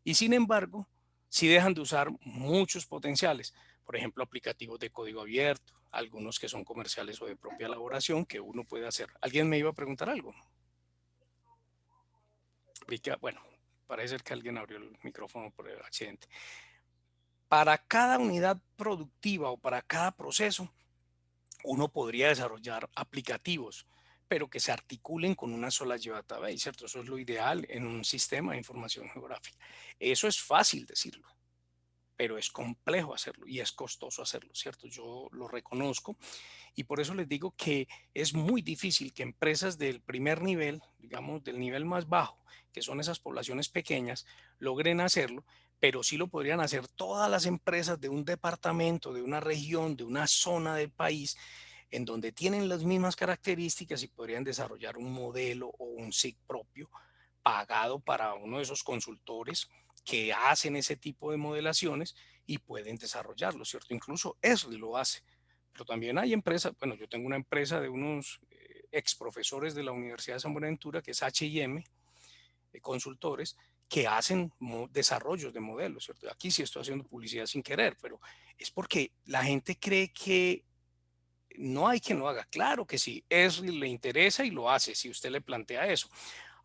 y sin embargo sí dejan de usar muchos potenciales, por ejemplo aplicativos de código abierto, algunos que son comerciales o de propia elaboración que uno puede hacer. ¿Alguien me iba a preguntar algo? Bueno, parece ser que alguien abrió el micrófono por el accidente. Para cada unidad productiva o para cada proceso, uno podría desarrollar aplicativos, pero que se articulen con una sola database, ¿cierto? Eso es lo ideal en un sistema de información geográfica. Eso es fácil decirlo, pero es complejo hacerlo y es costoso hacerlo, ¿cierto? Yo lo reconozco y por eso les digo que es muy difícil que empresas del primer nivel, digamos, del nivel más bajo, que son esas poblaciones pequeñas, logren hacerlo, pero sí lo podrían hacer todas las empresas de un departamento, de una región, de una zona del país, en donde tienen las mismas características y podrían desarrollar un modelo o un SIG propio pagado para uno de esos consultores que hacen ese tipo de modelaciones y pueden desarrollarlo, ¿cierto? Incluso ESRI lo hace. Pero también hay empresas, bueno, yo tengo una empresa de unos ex profesores de la Universidad de San Buenaventura, que es H&M, consultores, que hacen desarrollos de modelos, ¿cierto? Aquí sí estoy haciendo publicidad sin querer, pero es porque la gente cree que no hay quien lo haga. Claro que sí, ESRI le interesa y lo hace si usted le plantea eso.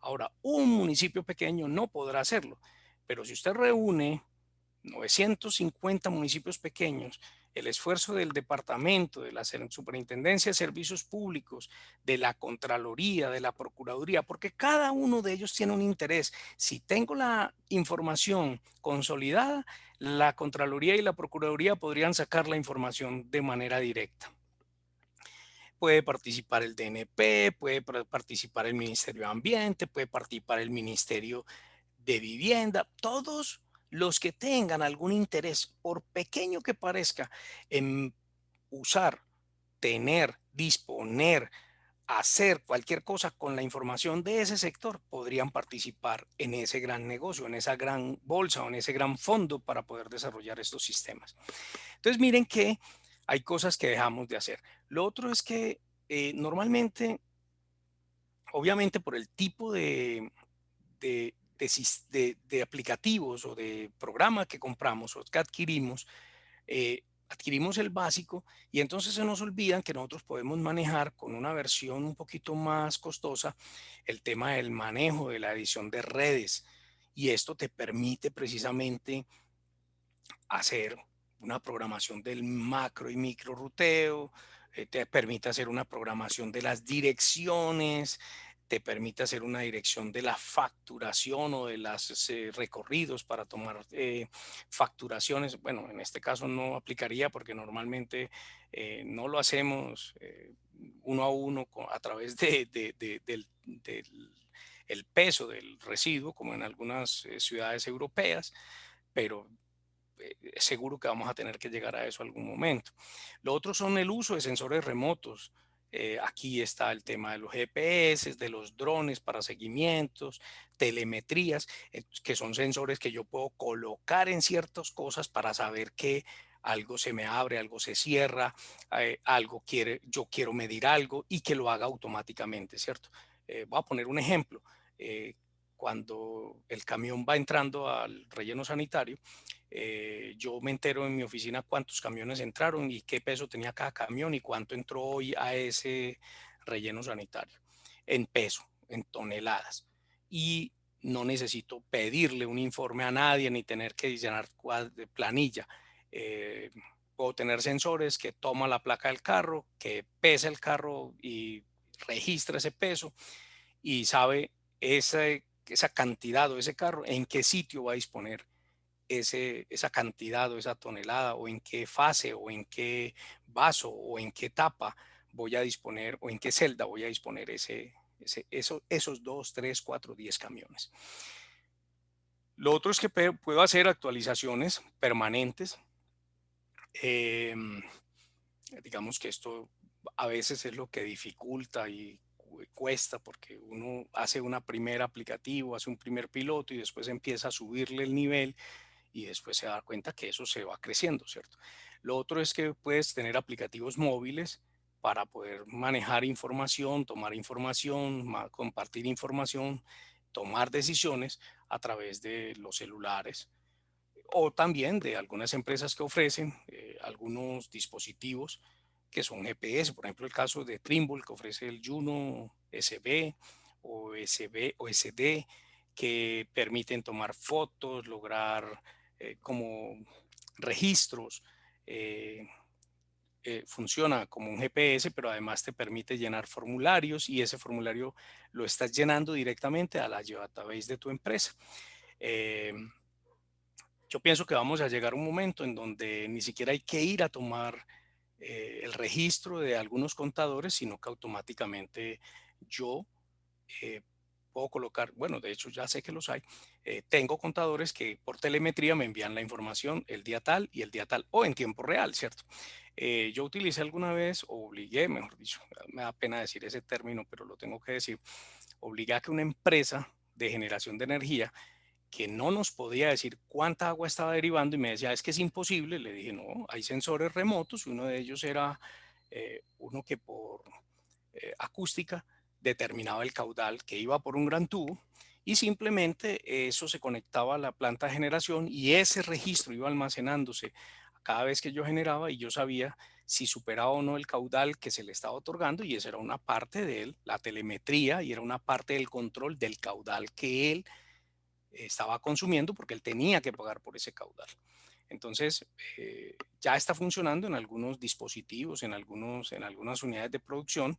Ahora, un municipio pequeño no podrá hacerlo, pero si usted reúne 950 municipios pequeños el esfuerzo del departamento, de la Superintendencia de Servicios Públicos, de la Contraloría, de la Procuraduría, porque cada uno de ellos tiene un interés. Si tengo la información consolidada, la Contraloría y la Procuraduría podrían sacar la información de manera directa. Puede participar el DNP, puede participar el Ministerio de Ambiente, puede participar el Ministerio de Vivienda, todos los que tengan algún interés, por pequeño que parezca, en usar, tener, disponer, hacer cualquier cosa con la información de ese sector, podrían participar en ese gran negocio, en esa gran bolsa o en ese gran fondo para poder desarrollar estos sistemas. Entonces, miren que hay cosas que dejamos de hacer. Lo otro es que normalmente, obviamente por el tipo de aplicativos o de programa que compramos o que adquirimos, adquirimos el básico y entonces se nos olvidan que nosotros podemos manejar con una versión un poquito más costosa el tema del manejo de la edición de redes. Y esto te permite precisamente hacer una programación del macro y micro ruteo, te permite hacer una programación de las direcciones, te permite hacer una dirección de la facturación o de los recorridos para tomar facturaciones. Bueno, en este caso no aplicaría porque normalmente no lo hacemos uno a uno a través del el peso del residuo, como en algunas ciudades europeas, pero seguro que vamos a tener que llegar a eso algún momento. Lo otro son el uso de sensores remotos. Aquí está el tema de los GPS, de los drones para seguimientos, telemetrías, que son sensores que yo puedo colocar en ciertas cosas para saber que algo se me abre, algo se cierra, yo quiero medir algo y que lo haga automáticamente, ¿cierto? Voy a poner un ejemplo. Cuando el camión va entrando al relleno sanitario, yo me entero en mi oficina cuántos camiones entraron y qué peso tenía cada camión y cuánto entró hoy a ese relleno sanitario en peso, en toneladas. Y no necesito pedirle un informe a nadie ni tener que llenar de planilla. Eh, Puedo tener sensores que toman la placa del carro, que pesa el carro y registra ese peso y sabe esa cantidad o ese carro en qué sitio va a disponer esa cantidad o esa tonelada o en qué fase o en qué vaso o en qué tapa voy a disponer o en qué celda voy a disponer esos 2, 3, 4, 10 camiones. Lo otro es que puedo hacer actualizaciones permanentes. Digamos que esto a veces es lo que dificulta y cuesta porque uno hace una primera aplicativo, hace un primer piloto y después empieza a subirle el nivel y después se da cuenta que eso se va creciendo, ¿cierto? Lo otro es que puedes tener aplicativos móviles para poder manejar información, tomar información, compartir información, tomar decisiones a través de los celulares o también de algunas empresas que ofrecen algunos dispositivos que son GPS, por ejemplo el caso de Trimble que ofrece el Juno SB o SB o SD que permiten tomar fotos, lograr como registros. eh, Funciona como un GPS, pero además te permite llenar formularios y ese formulario lo estás llenando directamente a la database de tu empresa. Eh, yo pienso que vamos a llegar a un momento en donde ni siquiera hay que ir a tomar el registro de algunos contadores, sino que automáticamente yo eh, puedo colocar, bueno, de hecho ya sé que los hay, tengo contadores que por telemetría me envían la información el día tal y el día tal, o en tiempo real, ¿cierto? Yo utilicé alguna vez, o obligué, mejor dicho, me da pena decir ese término, pero lo tengo que decir, obligué a que una empresa de generación de energía que no nos podía decir cuánta agua estaba derivando y me decía, es que es imposible. Le dije, no, hay sensores remotos y uno de ellos era uno que por acústica determinaba el caudal que iba por un gran tubo y simplemente eso se conectaba a la planta de generación y ese registro iba almacenándose cada vez que yo generaba y yo sabía si superaba o no el caudal que se le estaba otorgando y esa era una parte de él, la telemetría y era una parte del control del caudal que él estaba consumiendo porque él tenía que pagar por ese caudal. Entonces, ya está funcionando en algunos dispositivos, en algunas unidades de producción,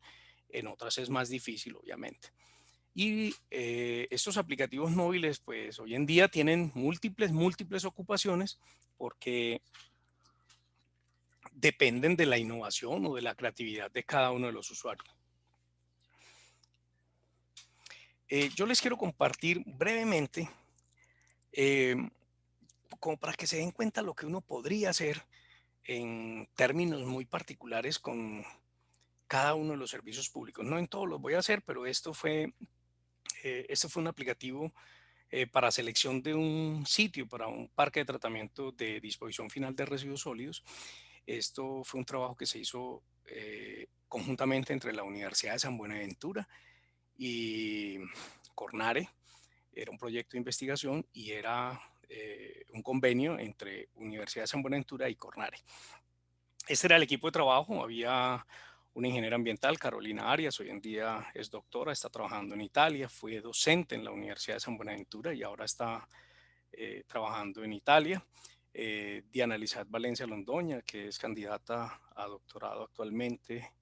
en otras es más difícil, obviamente. Y estos aplicativos móviles, pues hoy en día tienen múltiples ocupaciones porque dependen de la innovación o de la creatividad de cada uno de los usuarios. Yo les quiero compartir brevemente, eh, como para que se den cuenta lo que uno podría hacer en términos muy particulares con cada uno de los servicios públicos. No en todos los voy a hacer, pero esto fue un aplicativo para selección de un sitio, para un parque de tratamiento de disposición final de residuos sólidos. Esto fue un trabajo que se hizo conjuntamente entre la Universidad de San Buenaventura y Cornare. Era un proyecto de investigación y era un convenio entre Universidad de San Buenaventura y Cornare. Este era el equipo de trabajo. Había una ingeniera ambiental, Carolina Arias, hoy en día es doctora, está trabajando en Italia, fue docente en la Universidad de San Buenaventura y ahora está trabajando en Italia. Diana Lizeth Valencia Londoña, que es candidata a doctorado actualmente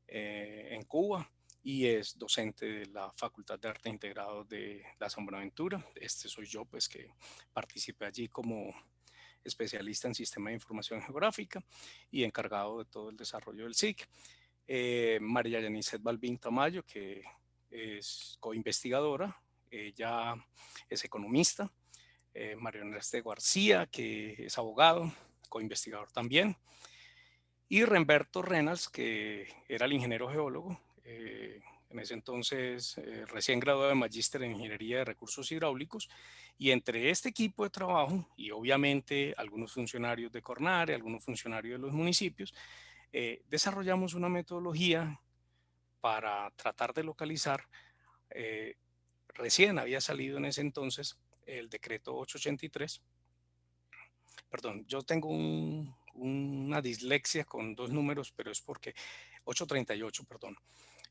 en Cuba y es docente de la Facultad de Arte Integrado de la San Buenaventura. Este soy yo, pues, que participé allí como especialista en Sistema de Información Geográfica y encargado de todo el desarrollo del SIC. María Yanicet Balbín Tamayo, que es coinvestigadora, ella es economista. Mario Ernesto García, que es abogado, coinvestigador también. Y Remberto Reynolds, que era el ingeniero geólogo, en ese entonces recién graduado de magíster en Ingeniería de Recursos Hidráulicos. Y entre este equipo de trabajo y obviamente algunos funcionarios de Cornare, algunos funcionarios de los municipios, desarrollamos una metodología para tratar de localizar. Recién había salido en ese entonces el decreto 883. Perdón, yo tengo una dislexia con dos números, pero es porque 838, perdón.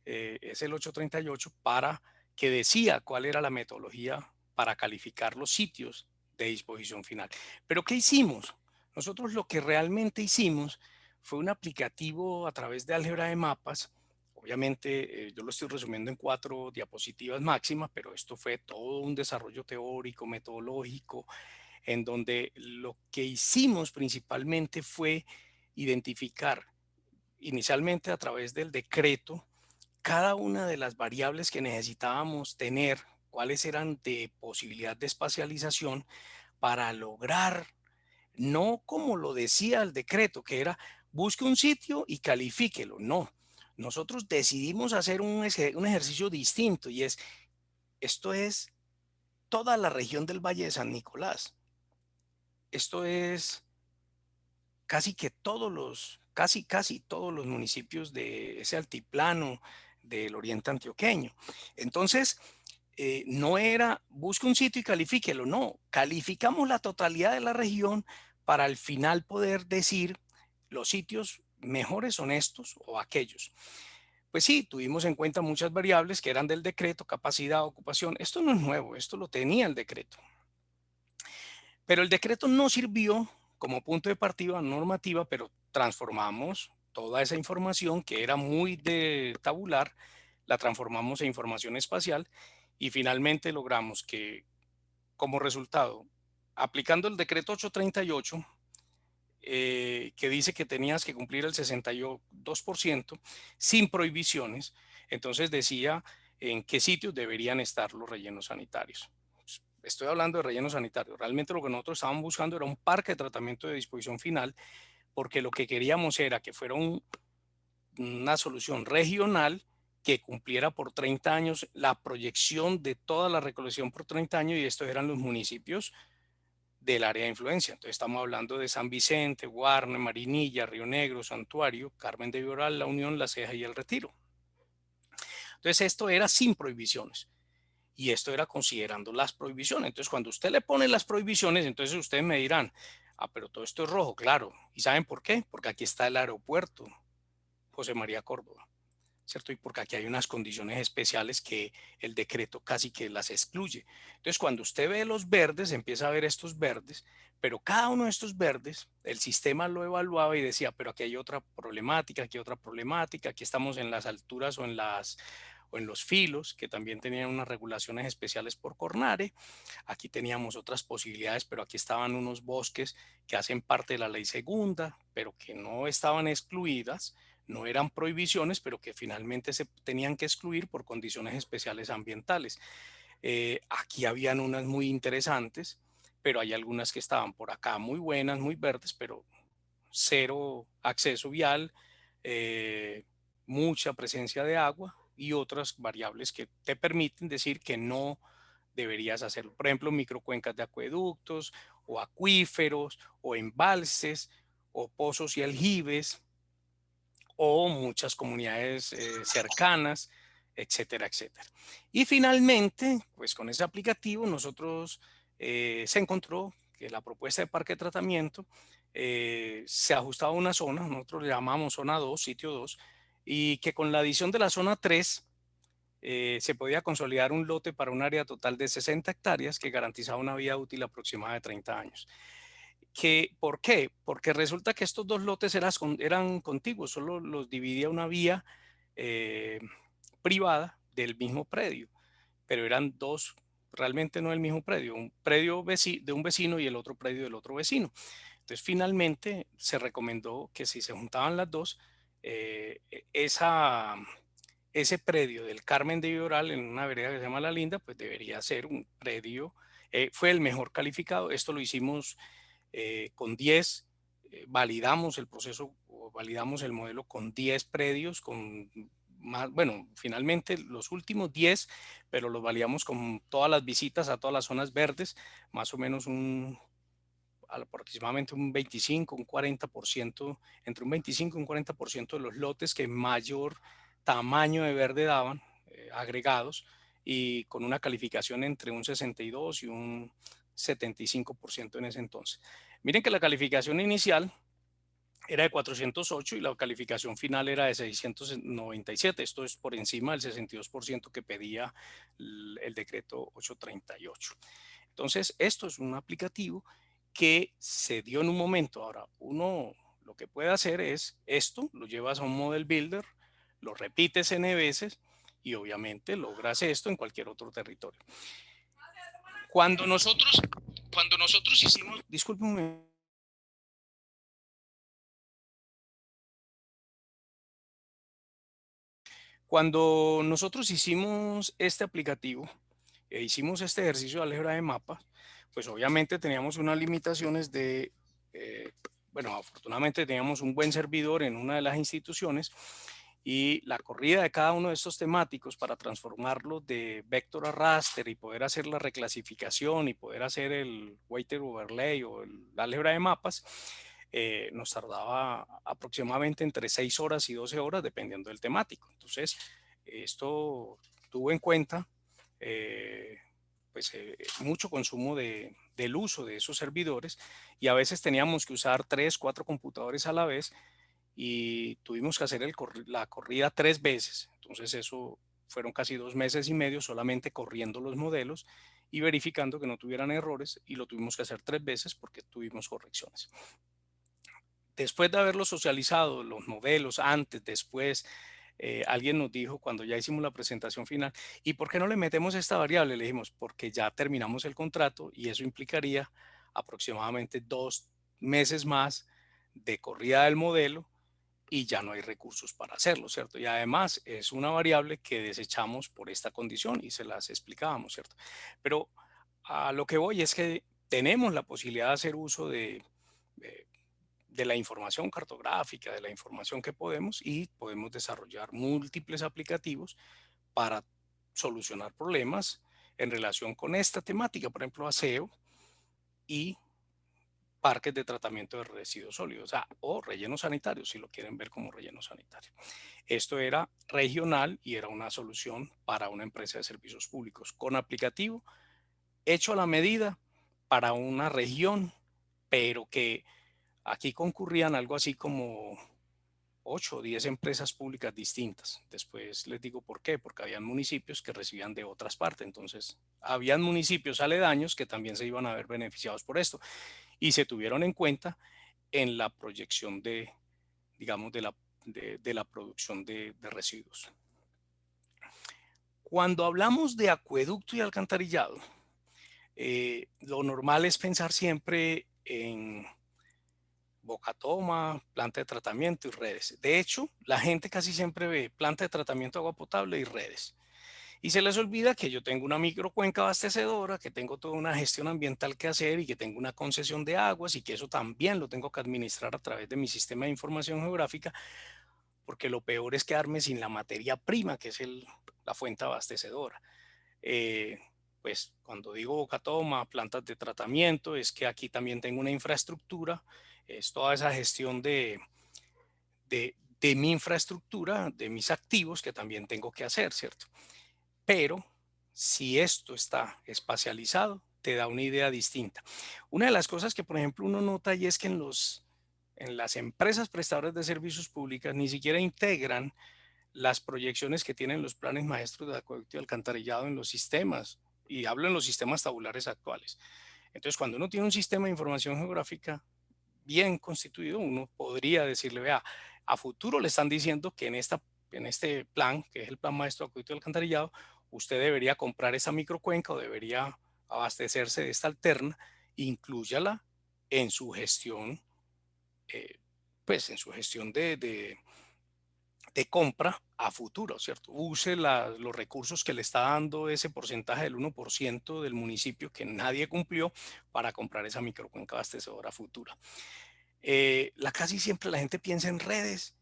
Es el 838 para que decía cuál era la metodología para calificar los sitios de disposición final. Pero ¿qué hicimos? Nosotros lo que realmente hicimos fue un aplicativo a través de álgebra de mapas. Obviamente, yo lo estoy resumiendo en 4 diapositivas máximas, pero esto fue todo un desarrollo teórico, metodológico, en donde lo que hicimos principalmente fue identificar inicialmente a través del decreto cada una de las variables que necesitábamos tener, cuáles eran de posibilidad de espacialización para lograr, no como lo decía el decreto, que era busque un sitio y califíquelo. No, nosotros decidimos hacer un ejercicio distinto y esto es toda la región del Valle de San Nicolás. Esto es casi todos los municipios de ese altiplano del oriente antioqueño. Entonces, no era busque un sitio y califíquelo, no, calificamos la totalidad de la región para al final poder decir los sitios mejores son estos o aquellos. Pues sí, tuvimos en cuenta muchas variables que eran del decreto, capacidad, ocupación. Esto no es nuevo, esto lo tenía el decreto. Pero el decreto no sirvió como punto de partida normativa, pero transformamos toda esa información que era muy de tabular, la transformamos en información espacial y finalmente logramos que como resultado, aplicando el decreto 838, que dice que tenías que cumplir el 62% sin prohibiciones, entonces decía en qué sitios deberían estar los rellenos sanitarios. Estoy hablando de relleno sanitario. Realmente lo que nosotros estábamos buscando era un parque de tratamiento de disposición final, porque lo que queríamos era que fuera una solución regional que cumpliera por 30 años la proyección de toda la recolección por 30 años, y estos eran los municipios del área de influencia. Entonces estamos hablando de San Vicente, Guarne, Marinilla, Río Negro, Santuario, Carmen de Viboral, La Unión, La Ceja y El Retiro. Entonces esto era sin prohibiciones. Y esto era considerando las prohibiciones. Entonces, cuando usted le pone las prohibiciones, entonces ustedes me dirán, pero todo esto es rojo, claro. ¿Y saben por qué? Porque aquí está el aeropuerto José María Córdoba. ¿cierto? Y porque aquí hay unas condiciones especiales que el decreto casi que las excluye. Entonces, cuando usted ve los verdes, empieza a ver estos verdes, pero cada uno de estos verdes, el sistema lo evaluaba y decía, pero aquí hay otra problemática, aquí estamos en las alturas o en los filos, que también tenían unas regulaciones especiales por Cornare. Aquí teníamos otras posibilidades, pero aquí estaban unos bosques que hacen parte de la ley segunda, pero que no estaban excluidas, no eran prohibiciones, pero que finalmente se tenían que excluir por condiciones especiales ambientales. Aquí habían unas muy interesantes, pero hay algunas que estaban por acá muy buenas, muy verdes, pero cero acceso vial, mucha presencia de agua y otras variables que te permiten decir que no deberías hacerlo. Por ejemplo, microcuencas de acueductos o acuíferos o embalses o pozos y aljibes o muchas comunidades cercanas, etcétera, etcétera. Y finalmente, pues con ese aplicativo nosotros se encontró que la propuesta de parque de tratamiento se ajustaba a una zona, nosotros le llamamos zona 2, sitio 2, y que con la adición de la zona 3 se podía consolidar un lote para un área total de 60 hectáreas que garantizaba una vida útil aproximada de 30 años. ¿Por qué? Porque resulta que estos dos lotes eran contiguos, solo los dividía una vía eh, privada del mismo predio, pero eran dos, realmente no del mismo predio, un predio de un vecino y el otro predio del otro vecino. Entonces, finalmente se recomendó que si se juntaban las dos, eh, esa, ese predio del Carmen de Viboral en una vereda que se llama La Linda, pues debería ser un predio, fue el mejor calificado. Esto lo hicimos con 10, validamos el proceso, o validamos el modelo con 10 predios, con más, bueno, finalmente los últimos 10, pero los validamos con todas las visitas a todas las zonas verdes, más o menos aproximadamente un 25, un 40%, entre un 25 y un 40% de los lotes que mayor tamaño de verde daban, agregados, y con una calificación entre un 62 y un 75% en ese entonces. Miren que la calificación inicial era de 408 y la calificación final era de 697. Esto es por encima del 62% que pedía el decreto 838. Entonces, esto es un aplicativo que se dio en un momento. Ahora, uno lo que puede hacer es esto, lo llevas a un model builder, lo repites n veces y obviamente logras esto en cualquier otro territorio. Cuando nosotros hicimos, discúlpenme. Cuando nosotros hicimos este aplicativo, hicimos este ejercicio de álgebra de mapas, pues obviamente teníamos unas limitaciones bueno, afortunadamente teníamos un buen servidor en una de las instituciones y la corrida de cada uno de estos temáticos para transformarlos de vector a raster y poder hacer la reclasificación y poder hacer el weighted overlay o el álgebra de mapas, nos tardaba aproximadamente entre 6 horas y 12 horas dependiendo del temático. Entonces, esto tuvo en cuenta mucho consumo del uso de esos servidores y a veces teníamos que usar 3, 4 computadores a la vez y tuvimos que hacer la corrida 3 veces. Entonces eso fueron casi 2 meses y medio solamente corriendo los modelos y verificando que no tuvieran errores y lo tuvimos que hacer 3 veces porque tuvimos correcciones. Después de haberlo socializado, los modelos, antes, después, alguien nos dijo cuando ya hicimos la presentación final, ¿y por qué no le metemos esta variable? Le dijimos, porque ya terminamos el contrato y eso implicaría aproximadamente 2 meses más de corrida del modelo y ya no hay recursos para hacerlo, ¿cierto? Y además es una variable que desechamos por esta condición y se las explicábamos, ¿cierto? Pero a lo que voy es que tenemos la posibilidad de hacer uso de de la información cartográfica, de la información que podemos y podemos desarrollar múltiples aplicativos para solucionar problemas en relación con esta temática, por ejemplo, aseo y parques de tratamiento de residuos sólidos, o rellenos sanitarios, si lo quieren ver como relleno sanitario. Esto era regional y era una solución para una empresa de servicios públicos con aplicativo hecho a la medida para una región, pero que aquí concurrían algo así como 8 o 10 empresas públicas distintas. Después les digo por qué, porque habían municipios que recibían de otras partes. Entonces, habían municipios aledaños que también se iban a ver beneficiados por esto y se tuvieron en cuenta en la proyección de, digamos, de la producción de residuos. Cuando hablamos de acueducto y alcantarillado, lo normal es pensar siempre en boca toma, planta de tratamiento y redes. De hecho, la gente casi siempre ve planta de tratamiento de agua potable y redes. Y se les olvida que yo tengo una microcuenca abastecedora, que tengo toda una gestión ambiental que hacer y que tengo una concesión de aguas y que eso también lo tengo que administrar a través de mi sistema de información geográfica, porque lo peor es quedarme sin la materia prima, que es la fuente abastecedora. Eh, pues cuando digo boca toma, plantas de tratamiento, es que aquí también tengo una infraestructura, es toda esa gestión de mi infraestructura, de mis activos que también tengo que hacer, ¿cierto? Pero si esto está espacializado, te da una idea distinta. Una de las cosas que, por ejemplo, uno nota y es que en las empresas prestadoras de servicios públicas ni siquiera integran las proyecciones que tienen los planes maestros de acueducto y alcantarillado en los sistemas, y hablo en los sistemas tabulares actuales. Entonces, cuando uno tiene un sistema de información geográfica bien constituido, uno podría decirle, vea, a futuro le están diciendo que en este plan, que es el plan maestro de acueducto y alcantarillado, usted debería comprar esa microcuenca o debería abastecerse de esta alterna, inclúyala en su gestión, eh, pues en su gestión de compra a futuro, ¿cierto? Use los recursos que le está dando ese porcentaje del 1% del municipio que nadie cumplió para comprar esa microcuenca abastecedora futura. Casi siempre la gente piensa en redes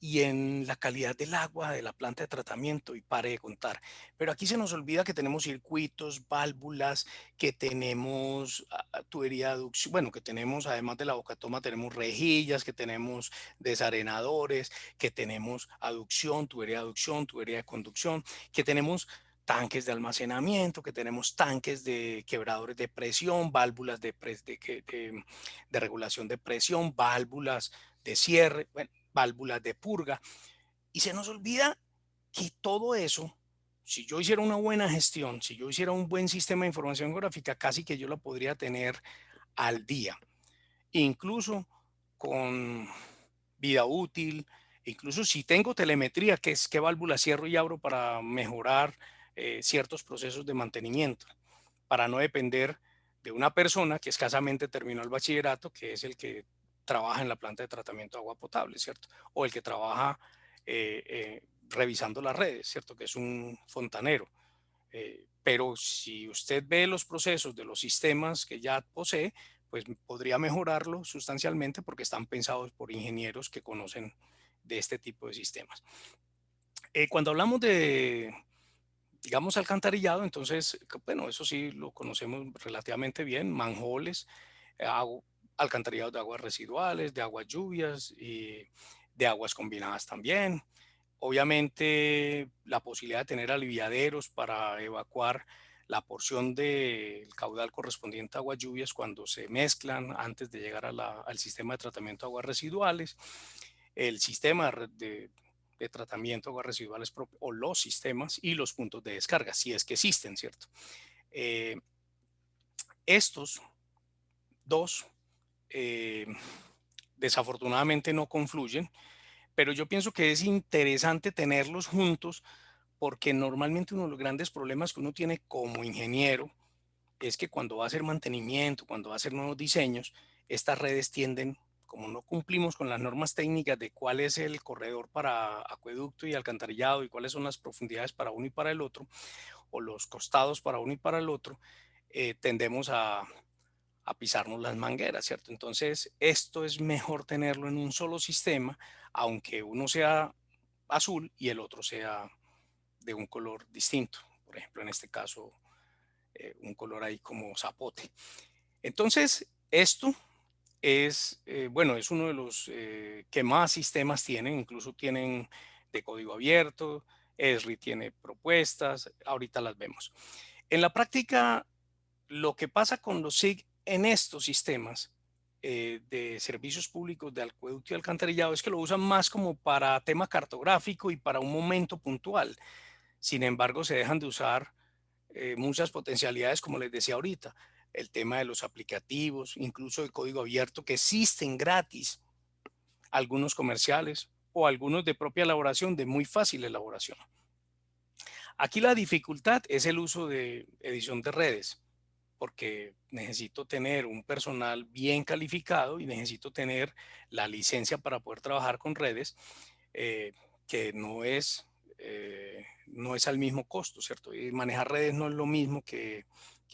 y en la calidad del agua de la planta de tratamiento y pare de contar. Pero aquí se nos olvida que tenemos circuitos, válvulas, que tenemos tubería de aducción, bueno, que tenemos además de la bocatoma, tenemos rejillas, que tenemos desarenadores, que tenemos aducción, tubería de conducción, que tenemos tanques de almacenamiento, que tenemos tanques de quebradores de presión, válvulas de regulación de presión, válvulas de cierre, bueno, válvulas de purga. Y se nos olvida que todo eso, si yo hiciera una buena gestión, si yo hiciera un buen sistema de información geográfica, casi que yo lo podría tener al día, incluso con vida útil, incluso si tengo telemetría, que es qué válvula cierro y abro para mejorar ciertos procesos de mantenimiento, para no depender de una persona que escasamente terminó el bachillerato, que es el que trabaja en la planta de tratamiento de agua potable, ¿cierto? O el que trabaja revisando las redes, ¿cierto? Que es un fontanero. Pero si usted ve los procesos de los sistemas que ya posee, pues podría mejorarlo sustancialmente porque están pensados por ingenieros que conocen de este tipo de sistemas. Cuando hablamos de, digamos, alcantarillado, entonces, bueno, eso sí lo conocemos relativamente bien, manjoles, alcantarillados de aguas residuales, de aguas lluvias y de aguas combinadas también. Obviamente, la posibilidad de tener aliviaderos para evacuar la porción del caudal correspondiente a aguas lluvias cuando se mezclan antes de llegar al sistema de tratamiento de aguas residuales, el sistema de tratamiento de aguas residuales o los sistemas y los puntos de descarga, si es que existen, ¿cierto? Eh, estos dos desafortunadamente no confluyen, pero yo pienso que es interesante tenerlos juntos porque normalmente uno de los grandes problemas que uno tiene como ingeniero es que cuando va a hacer mantenimiento, cuando va a hacer nuevos diseños, estas redes tienden, como no cumplimos con las normas técnicas de cuál es el corredor para acueducto y alcantarillado y cuáles son las profundidades para uno y para el otro, o los costados para uno y para el otro, tendemos a pisarnos las mangueras, ¿cierto? Entonces, esto es mejor tenerlo en un solo sistema, aunque uno sea azul y el otro sea de un color distinto. Por ejemplo, en este caso, un color ahí como zapote. Entonces, esto es, bueno, es uno de los que más sistemas tienen, incluso tienen de código abierto, ESRI tiene propuestas, ahorita las vemos. En la práctica, lo que pasa con los SIG en estos sistemas de servicios públicos de acueducto y alcantarillado es que lo usan más como para tema cartográfico y para un momento puntual. Sin embargo, se dejan de usar muchas potencialidades, como les decía ahorita, el tema de los aplicativos, incluso de código abierto que existen gratis, algunos comerciales o algunos de propia elaboración, de muy fácil elaboración. Aquí la dificultad es el uso de edición de redes, porque necesito tener un personal bien calificado y necesito tener la licencia para poder trabajar con redes, eh, que no es al mismo costo, ¿cierto? Y manejar redes no es lo mismo que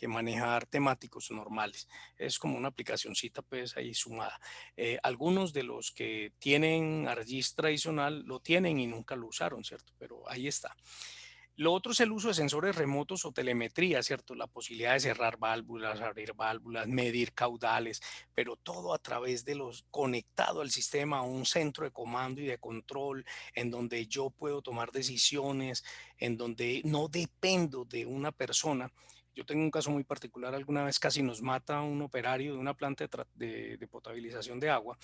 manejar temáticos normales. Es como una aplicacioncita pues ahí sumada. Algunos de los que tienen ArcGIS tradicional lo tienen y nunca lo usaron, ¿cierto? Pero ahí está. Lo otro es el uso de sensores remotos o telemetría, ¿cierto? La posibilidad de cerrar válvulas, abrir válvulas, medir caudales, pero todo a través de los conectado al sistema, a un centro de comando y de control, en donde yo puedo tomar decisiones, en donde no dependo de una persona. Yo tengo un caso muy particular, alguna vez casi nos mata un operario de una planta de potabilización de agua,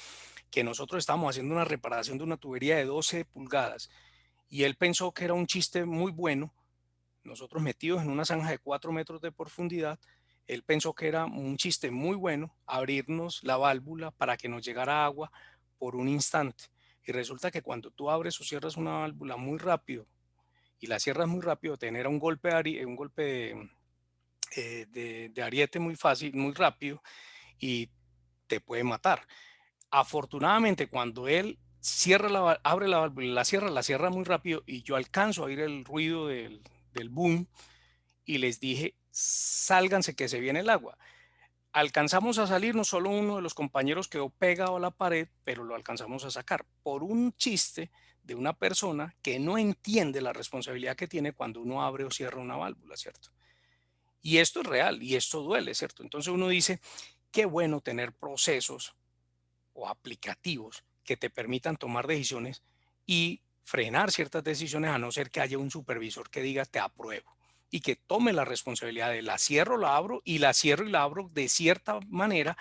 que nosotros estábamos haciendo una reparación de una tubería de 12 pulgadas y él pensó que era un chiste muy bueno, nosotros metidos en una zanja de 4 metros de profundidad, él pensó que era un chiste muy bueno abrirnos la válvula para que nos llegara agua por un instante. Y resulta que cuando tú abres o cierras una válvula muy rápido y la cierras muy rápido, tener un golpe un golpe de ariete muy fácil, muy rápido y te puede matar. Afortunadamente, cuando él abre la válvula y la cierra muy rápido y yo alcanzo a oír el ruido del boom y les dije, sálganse que se viene el agua. Alcanzamos a salir, no solo uno de los compañeros quedó pegado a la pared, pero lo alcanzamos a sacar por un chiste de una persona que no entiende la responsabilidad que tiene cuando uno abre o cierra una válvula, ¿cierto? Y esto es real y esto duele, ¿cierto? Entonces uno dice, qué bueno tener procesos o aplicativos que te permitan tomar decisiones y frenar ciertas decisiones a no ser que haya un supervisor que diga te apruebo y que tome la responsabilidad de la cierro, la abro y la cierro y la abro de cierta manera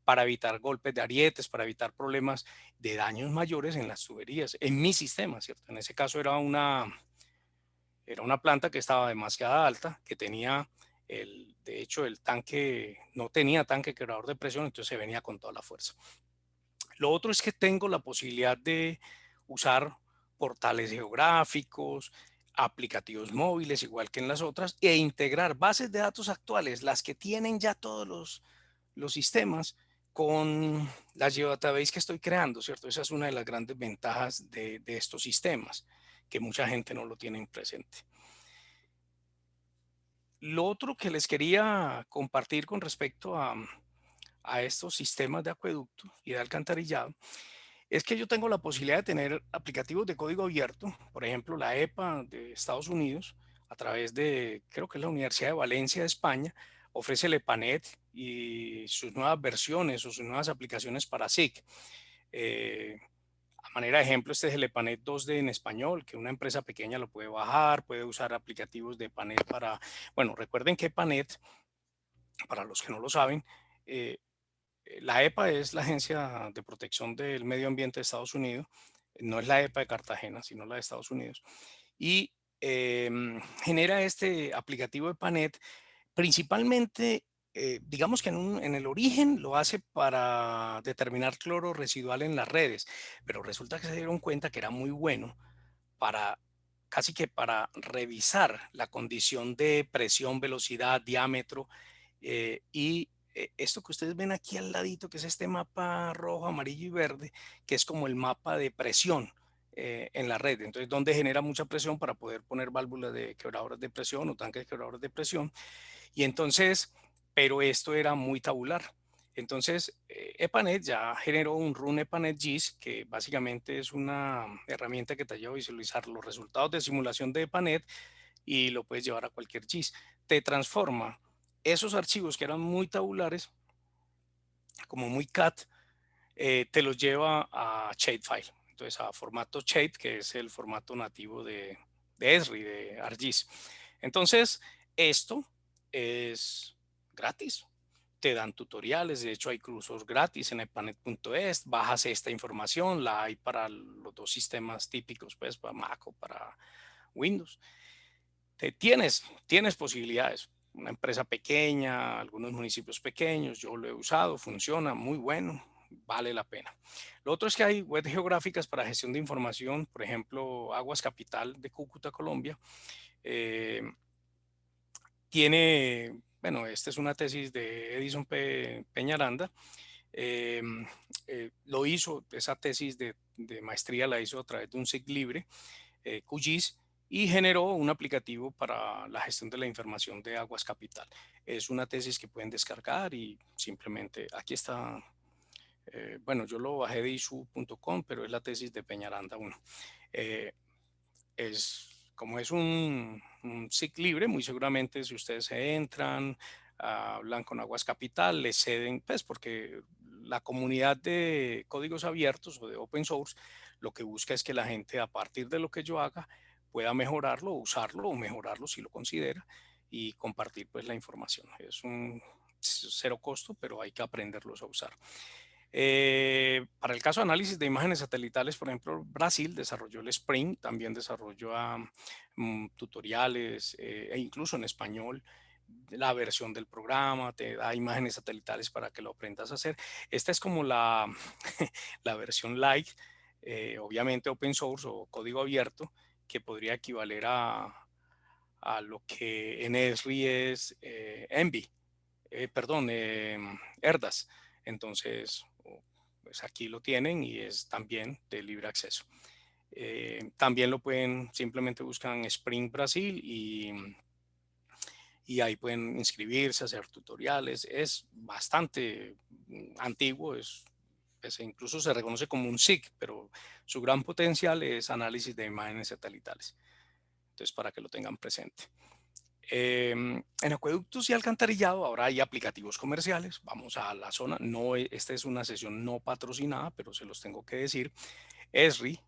para evitar golpes de arietes, para evitar problemas de daños mayores en las tuberías, en mi sistema, ¿cierto? En ese caso era una planta que estaba demasiado alta, que tenía de hecho el tanque, no tenía tanque quebrador de presión, entonces se venía con toda la fuerza. Lo otro es que tengo la posibilidad de usar portales geográficos, aplicativos móviles, igual que en las otras, e integrar bases de datos actuales, las que tienen ya todos los sistemas, con la geodatabase que estoy creando, ¿cierto? Esa es una de las grandes ventajas de estos sistemas, que mucha gente no lo tiene presente. Lo otro que les quería compartir con respecto a estos sistemas de acueducto y de alcantarillado es que yo tengo la posibilidad de tener aplicativos de código abierto, por ejemplo, la EPA de Estados Unidos, a través de, creo que es la Universidad de Valencia de España, ofrece el EPANET y sus nuevas versiones o sus nuevas aplicaciones para SIC. A manera de ejemplo, este es el EPANET 2D en español, que una empresa pequeña lo puede bajar, puede usar aplicativos de EPANET para, bueno, recuerden que EPANET, para los que no lo saben, eh, la EPA es la Agencia de Protección del Medio Ambiente de Estados Unidos, no es la EPA de Cartagena, sino la de Estados Unidos, y genera este aplicativo de PANET principalmente, digamos que en el origen lo hace para determinar cloro residual en las redes, pero resulta que se dieron cuenta que era muy bueno para casi que para revisar la condición de presión, velocidad, diámetro y esto que ustedes ven aquí al ladito, que es este mapa rojo, amarillo y verde, que es como el mapa de presión en la red. Entonces, donde genera mucha presión para poder poner válvulas de quebradoras de presión o tanques de quebradoras de presión. Y entonces, pero esto era muy tabular. Entonces, EPANET ya generó un Run EPANET GIS, que básicamente es una herramienta que te ayuda a visualizar los resultados de simulación de EPANET y lo puedes llevar a cualquier GIS. Te transforma esos archivos que eran muy tabulares, como muy CAT, te los lleva a shapefile. Entonces, a formato shape, que es el formato nativo de Esri, de ArcGIS. Entonces, esto es gratis. te dan tutoriales, de hecho hay cursos gratis en epanet.es, bajas esta información, la hay para los dos sistemas típicos, pues para Mac o para Windows. Tienes posibilidades. Una empresa pequeña, algunos municipios pequeños, yo lo he usado, funciona muy bueno, vale la pena. Lo otro es que hay web geográficas para gestión de información, por ejemplo, Aguas Capital de Cúcuta, Colombia. eh, bueno, esta es una tesis de Edison Peñaranda. eh, lo hizo, esa tesis de maestría la hizo a través de un SIG libre, QGIS, y generó un aplicativo para la gestión de la información de Aguas Capital. Es una tesis que pueden descargar y simplemente, aquí está, bueno, yo lo bajé de isu.com, pero es la tesis de Peñaranda 1. Como es un SIG libre, muy seguramente si ustedes se entran, hablan con Aguas Capital, les ceden, pues porque la comunidad de códigos abiertos o de open source lo que busca es que la gente a partir de lo que yo haga pueda mejorarlo, usarlo o mejorarlo si lo considera y compartir pues la información. Es un cero costo, pero hay que aprenderlos a usar. Para el caso de análisis de imágenes satelitales, por ejemplo, Brasil desarrolló el Spring, también desarrolló tutoriales e incluso en español la versión del programa, te da imágenes satelitales para que lo aprendas a hacer. Esta es como la, la versión light, obviamente open source o código abierto, que podría equivaler a lo que en Esri es Envy, perdón, ERDAS. Entonces, pues aquí lo tienen y es también de libre acceso. También lo pueden, simplemente buscan Spring Brasil y ahí pueden inscribirse, hacer tutoriales. Es bastante antiguo, incluso se reconoce como un SIG, pero su gran potencial es análisis de imágenes satelitales. Entonces, para que lo tengan presente. En acueductos y alcantarillado ahora hay aplicativos comerciales. Vamos a la zona. No, esta es una sesión no patrocinada, pero se los tengo que decir. Esri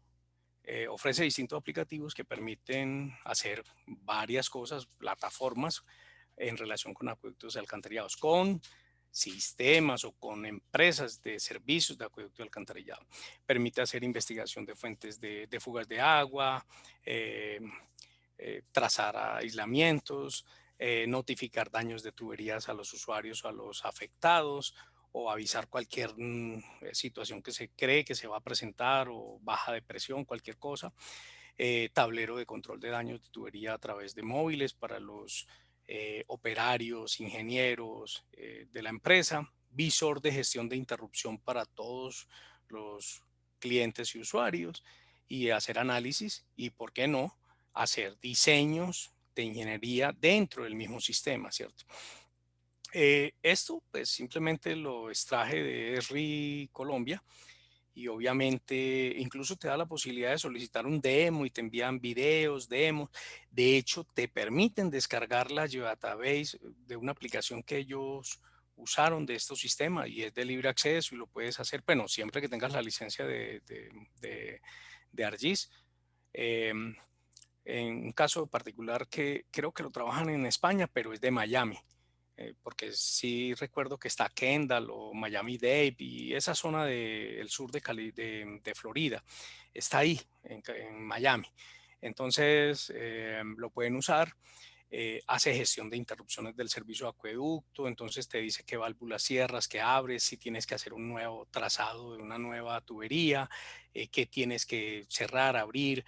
ofrece distintos aplicativos que permiten hacer varias cosas, plataformas en relación con acueductos y alcantarillados, con sistemas o con empresas de servicios de acueducto y alcantarillado. Permite hacer investigación de fuentes de fugas de agua, eh, trazar aislamientos, notificar daños de tuberías a los usuarios o a los afectados, o avisar cualquier situación que se cree que se va a presentar o baja de presión, cualquier cosa. Tablero de control de daños de tubería a través de móviles para los operarios, ingenieros de la empresa. Visor de gestión de interrupción para todos los clientes y usuarios y hacer análisis y, ¿por qué no?, hacer diseños de ingeniería dentro del mismo sistema, ¿cierto? Esto pues simplemente lo extraje de Esri Colombia y obviamente incluso te da la posibilidad de solicitar un demo y te envían videos, demos. De hecho, te permiten descargar la Geodatabase de una aplicación que ellos usaron de estos sistemas y es de libre acceso y lo puedes hacer, bueno, siempre que tengas la licencia de ArcGIS. En un caso particular que creo que lo trabajan en España, pero es de Miami, porque sí recuerdo que está Kendall o Miami-Dade y esa zona del sur de Florida, está ahí, en Miami. Entonces, lo pueden usar. Hace gestión de interrupciones del servicio de acueducto, entonces te dice qué válvulas cierras, qué abres, si tienes que hacer un nuevo trazado de una nueva tubería, qué tienes que cerrar, abrir,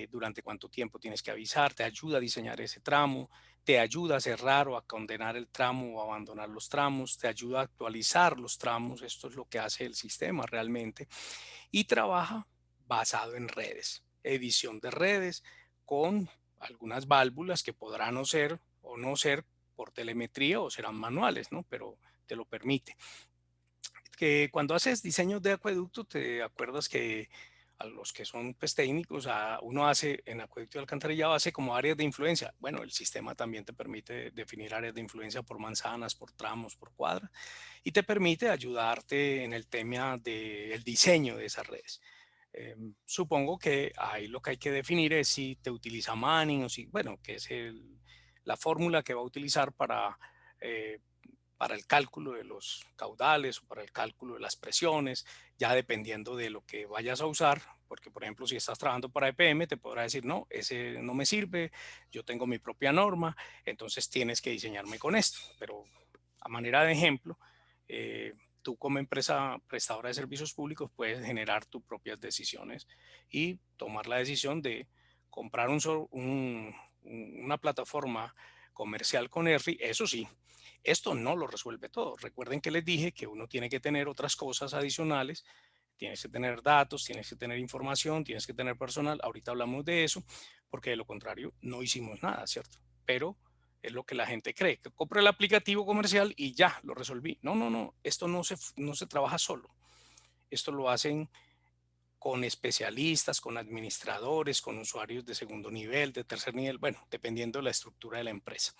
durante cuánto tiempo tienes que avisar, te ayuda a diseñar ese tramo, te ayuda a cerrar o a condenar el tramo o a abandonar los tramos, te ayuda a actualizar los tramos, esto es lo que hace el sistema realmente, y trabaja basado en redes, edición de redes con algunas válvulas que podrán no ser por telemetría o serán manuales, ¿no? Pero te lo permite. Que cuando haces diseños de acueducto, te acuerdas que a los que son pues, técnicos, uno hace en acueducto y alcantarillado, hace como áreas de influencia. Bueno, el sistema también te permite definir áreas de influencia por manzanas, por tramos, por cuadras, y te permite ayudarte en el tema del diseño de esas redes. Supongo que ahí lo que hay que definir es si te utiliza Manning o si, bueno, que es la fórmula que va a utilizar eh, para el cálculo de los caudales o para el cálculo de las presiones, ya dependiendo de lo que vayas a usar, porque por ejemplo si estás trabajando para EPM te podrá decir no, ese no me sirve, yo tengo mi propia norma, entonces tienes que diseñarme con esto, pero a manera de ejemplo, tú como empresa prestadora de servicios públicos puedes generar tus propias decisiones y tomar la decisión de comprar una plataforma comercial con ERRI. Eso sí, esto no lo resuelve todo. Recuerden que les dije que uno tiene que tener otras cosas adicionales. Tienes que tener datos, tienes que tener información, tienes que tener personal. Ahorita hablamos de eso, porque de lo contrario no hicimos nada, ¿cierto? Pero es lo que la gente cree, que compro el aplicativo comercial y ya, lo resolví. No, no, no, esto no se trabaja solo. Esto lo hacen con especialistas, con administradores, con usuarios de segundo nivel, de tercer nivel, bueno, dependiendo de la estructura de la empresa.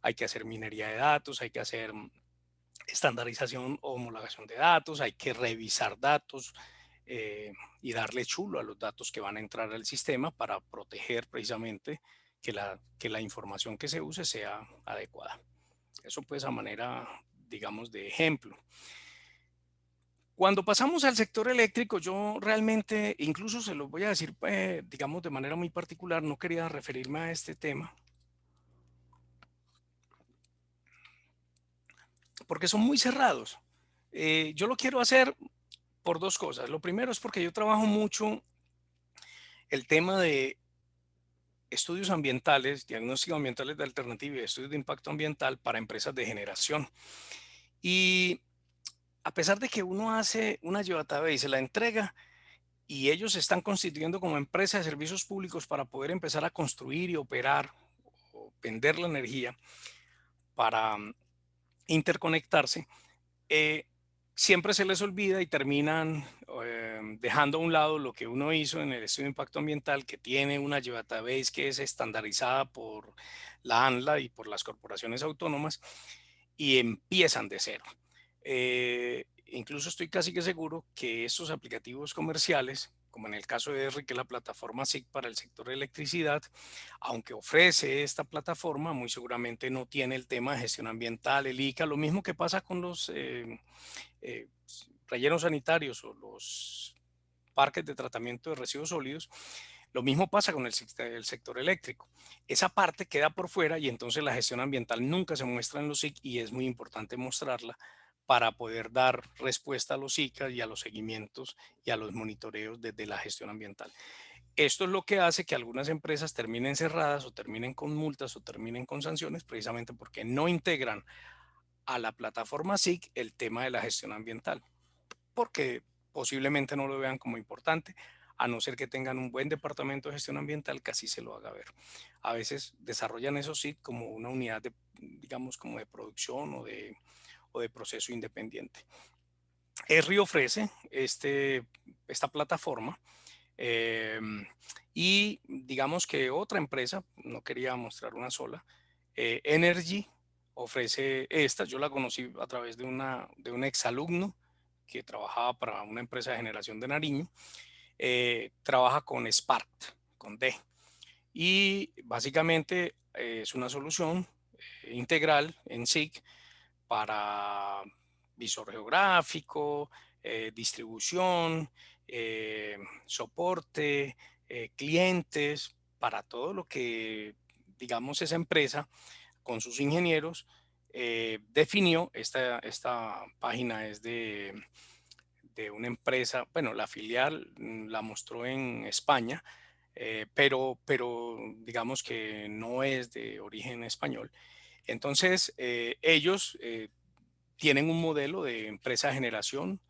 Hay que hacer minería de datos, hay que hacer estandarización o homologación de datos, hay que revisar datos y darle chulo a los datos que van a entrar al sistema para proteger precisamente que la información que se use sea adecuada. Eso pues a manera, digamos, de ejemplo. Cuando pasamos al sector eléctrico, yo realmente, incluso se lo voy a decir, digamos, de manera muy particular, no quería referirme a este tema, porque son muy cerrados. Yo lo quiero hacer por dos cosas. Lo primero es porque yo trabajo mucho el tema de estudios ambientales, diagnósticos ambientales de alternativa y estudios de impacto ambiental para empresas de generación. Y a pesar de que uno hace una llevatabé y se la entrega, y ellos se están constituyendo como empresa de servicios públicos para poder empezar a construir y operar o vender la energía para interconectarse, eh, siempre se les olvida y terminan dejando a un lado lo que uno hizo en el estudio de impacto ambiental, que tiene una database que es estandarizada por la ANLA y por las corporaciones autónomas, y empiezan de cero. Incluso estoy casi que seguro que estos aplicativos comerciales, como en el caso de ERRI, que es la plataforma SIC para el sector de electricidad, aunque ofrece esta plataforma, muy seguramente no tiene el tema de gestión ambiental, el ICA, lo mismo que pasa con los eh, rellenos sanitarios o los parques de tratamiento de residuos sólidos. Lo mismo pasa con el sector eléctrico. Esa parte queda por fuera y entonces la gestión ambiental nunca se muestra en los SIC y es muy importante mostrarla para poder dar respuesta a los ICA y a los seguimientos y a los monitoreos desde la gestión ambiental. Esto es lo que hace que algunas empresas terminen cerradas o terminen con multas o terminen con sanciones precisamente porque no integran a la plataforma SIC el tema de la gestión ambiental, porque posiblemente no lo vean como importante, a no ser que tengan un buen departamento de gestión ambiental que así se lo haga ver. A veces desarrollan esos SIC como una unidad de, digamos, como de producción o de proceso independiente. ERRI ofrece esta plataforma y digamos que otra empresa, no quería mostrar una sola, Energy ofrece esta, yo la conocí a través de un exalumno que trabajaba para una empresa de generación de Nariño, trabaja con Spark, con D, y básicamente es una solución integral en SIG para visor geográfico, distribución, soporte, clientes, para todo lo que, digamos, esa empresa con sus ingenieros definió. Esta página es de una empresa, bueno, la filial la mostró en España, pero digamos que no es de origen español. Entonces, ellos tienen un modelo de empresa de generación,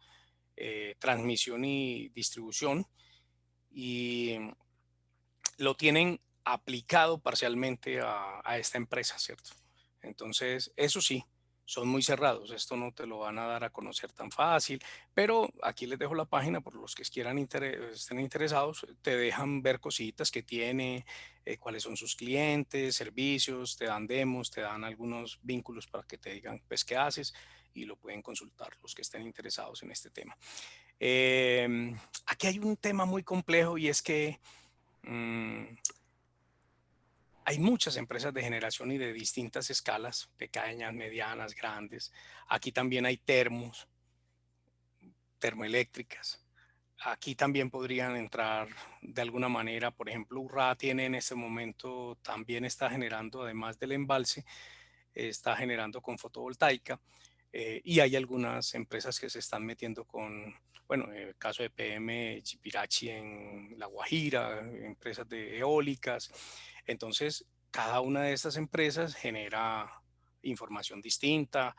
transmisión y distribución, y lo tienen aplicado parcialmente a esta empresa, ¿cierto? Entonces, eso sí, son muy cerrados. Esto no te lo van a dar a conocer tan fácil, pero aquí les dejo la página por los que estén interesados. Te dejan ver cositas que tiene, cuáles son sus clientes, servicios, te dan demos, te dan algunos vínculos para que te digan, pues, qué haces y lo pueden consultar los que estén interesados en este tema. Aquí hay un tema muy complejo y es que Hay muchas empresas de generación y de distintas escalas, pequeñas, medianas, grandes. Aquí también hay termoeléctricas. Aquí también podrían entrar de alguna manera, por ejemplo, Urra tiene en este momento, también está generando, además del embalse, está generando con fotovoltaica, y hay algunas empresas que se están metiendo con, bueno, en el caso de PM Chipirachi en La Guajira, empresas de eólicas. Entonces, cada una de estas empresas genera información distinta.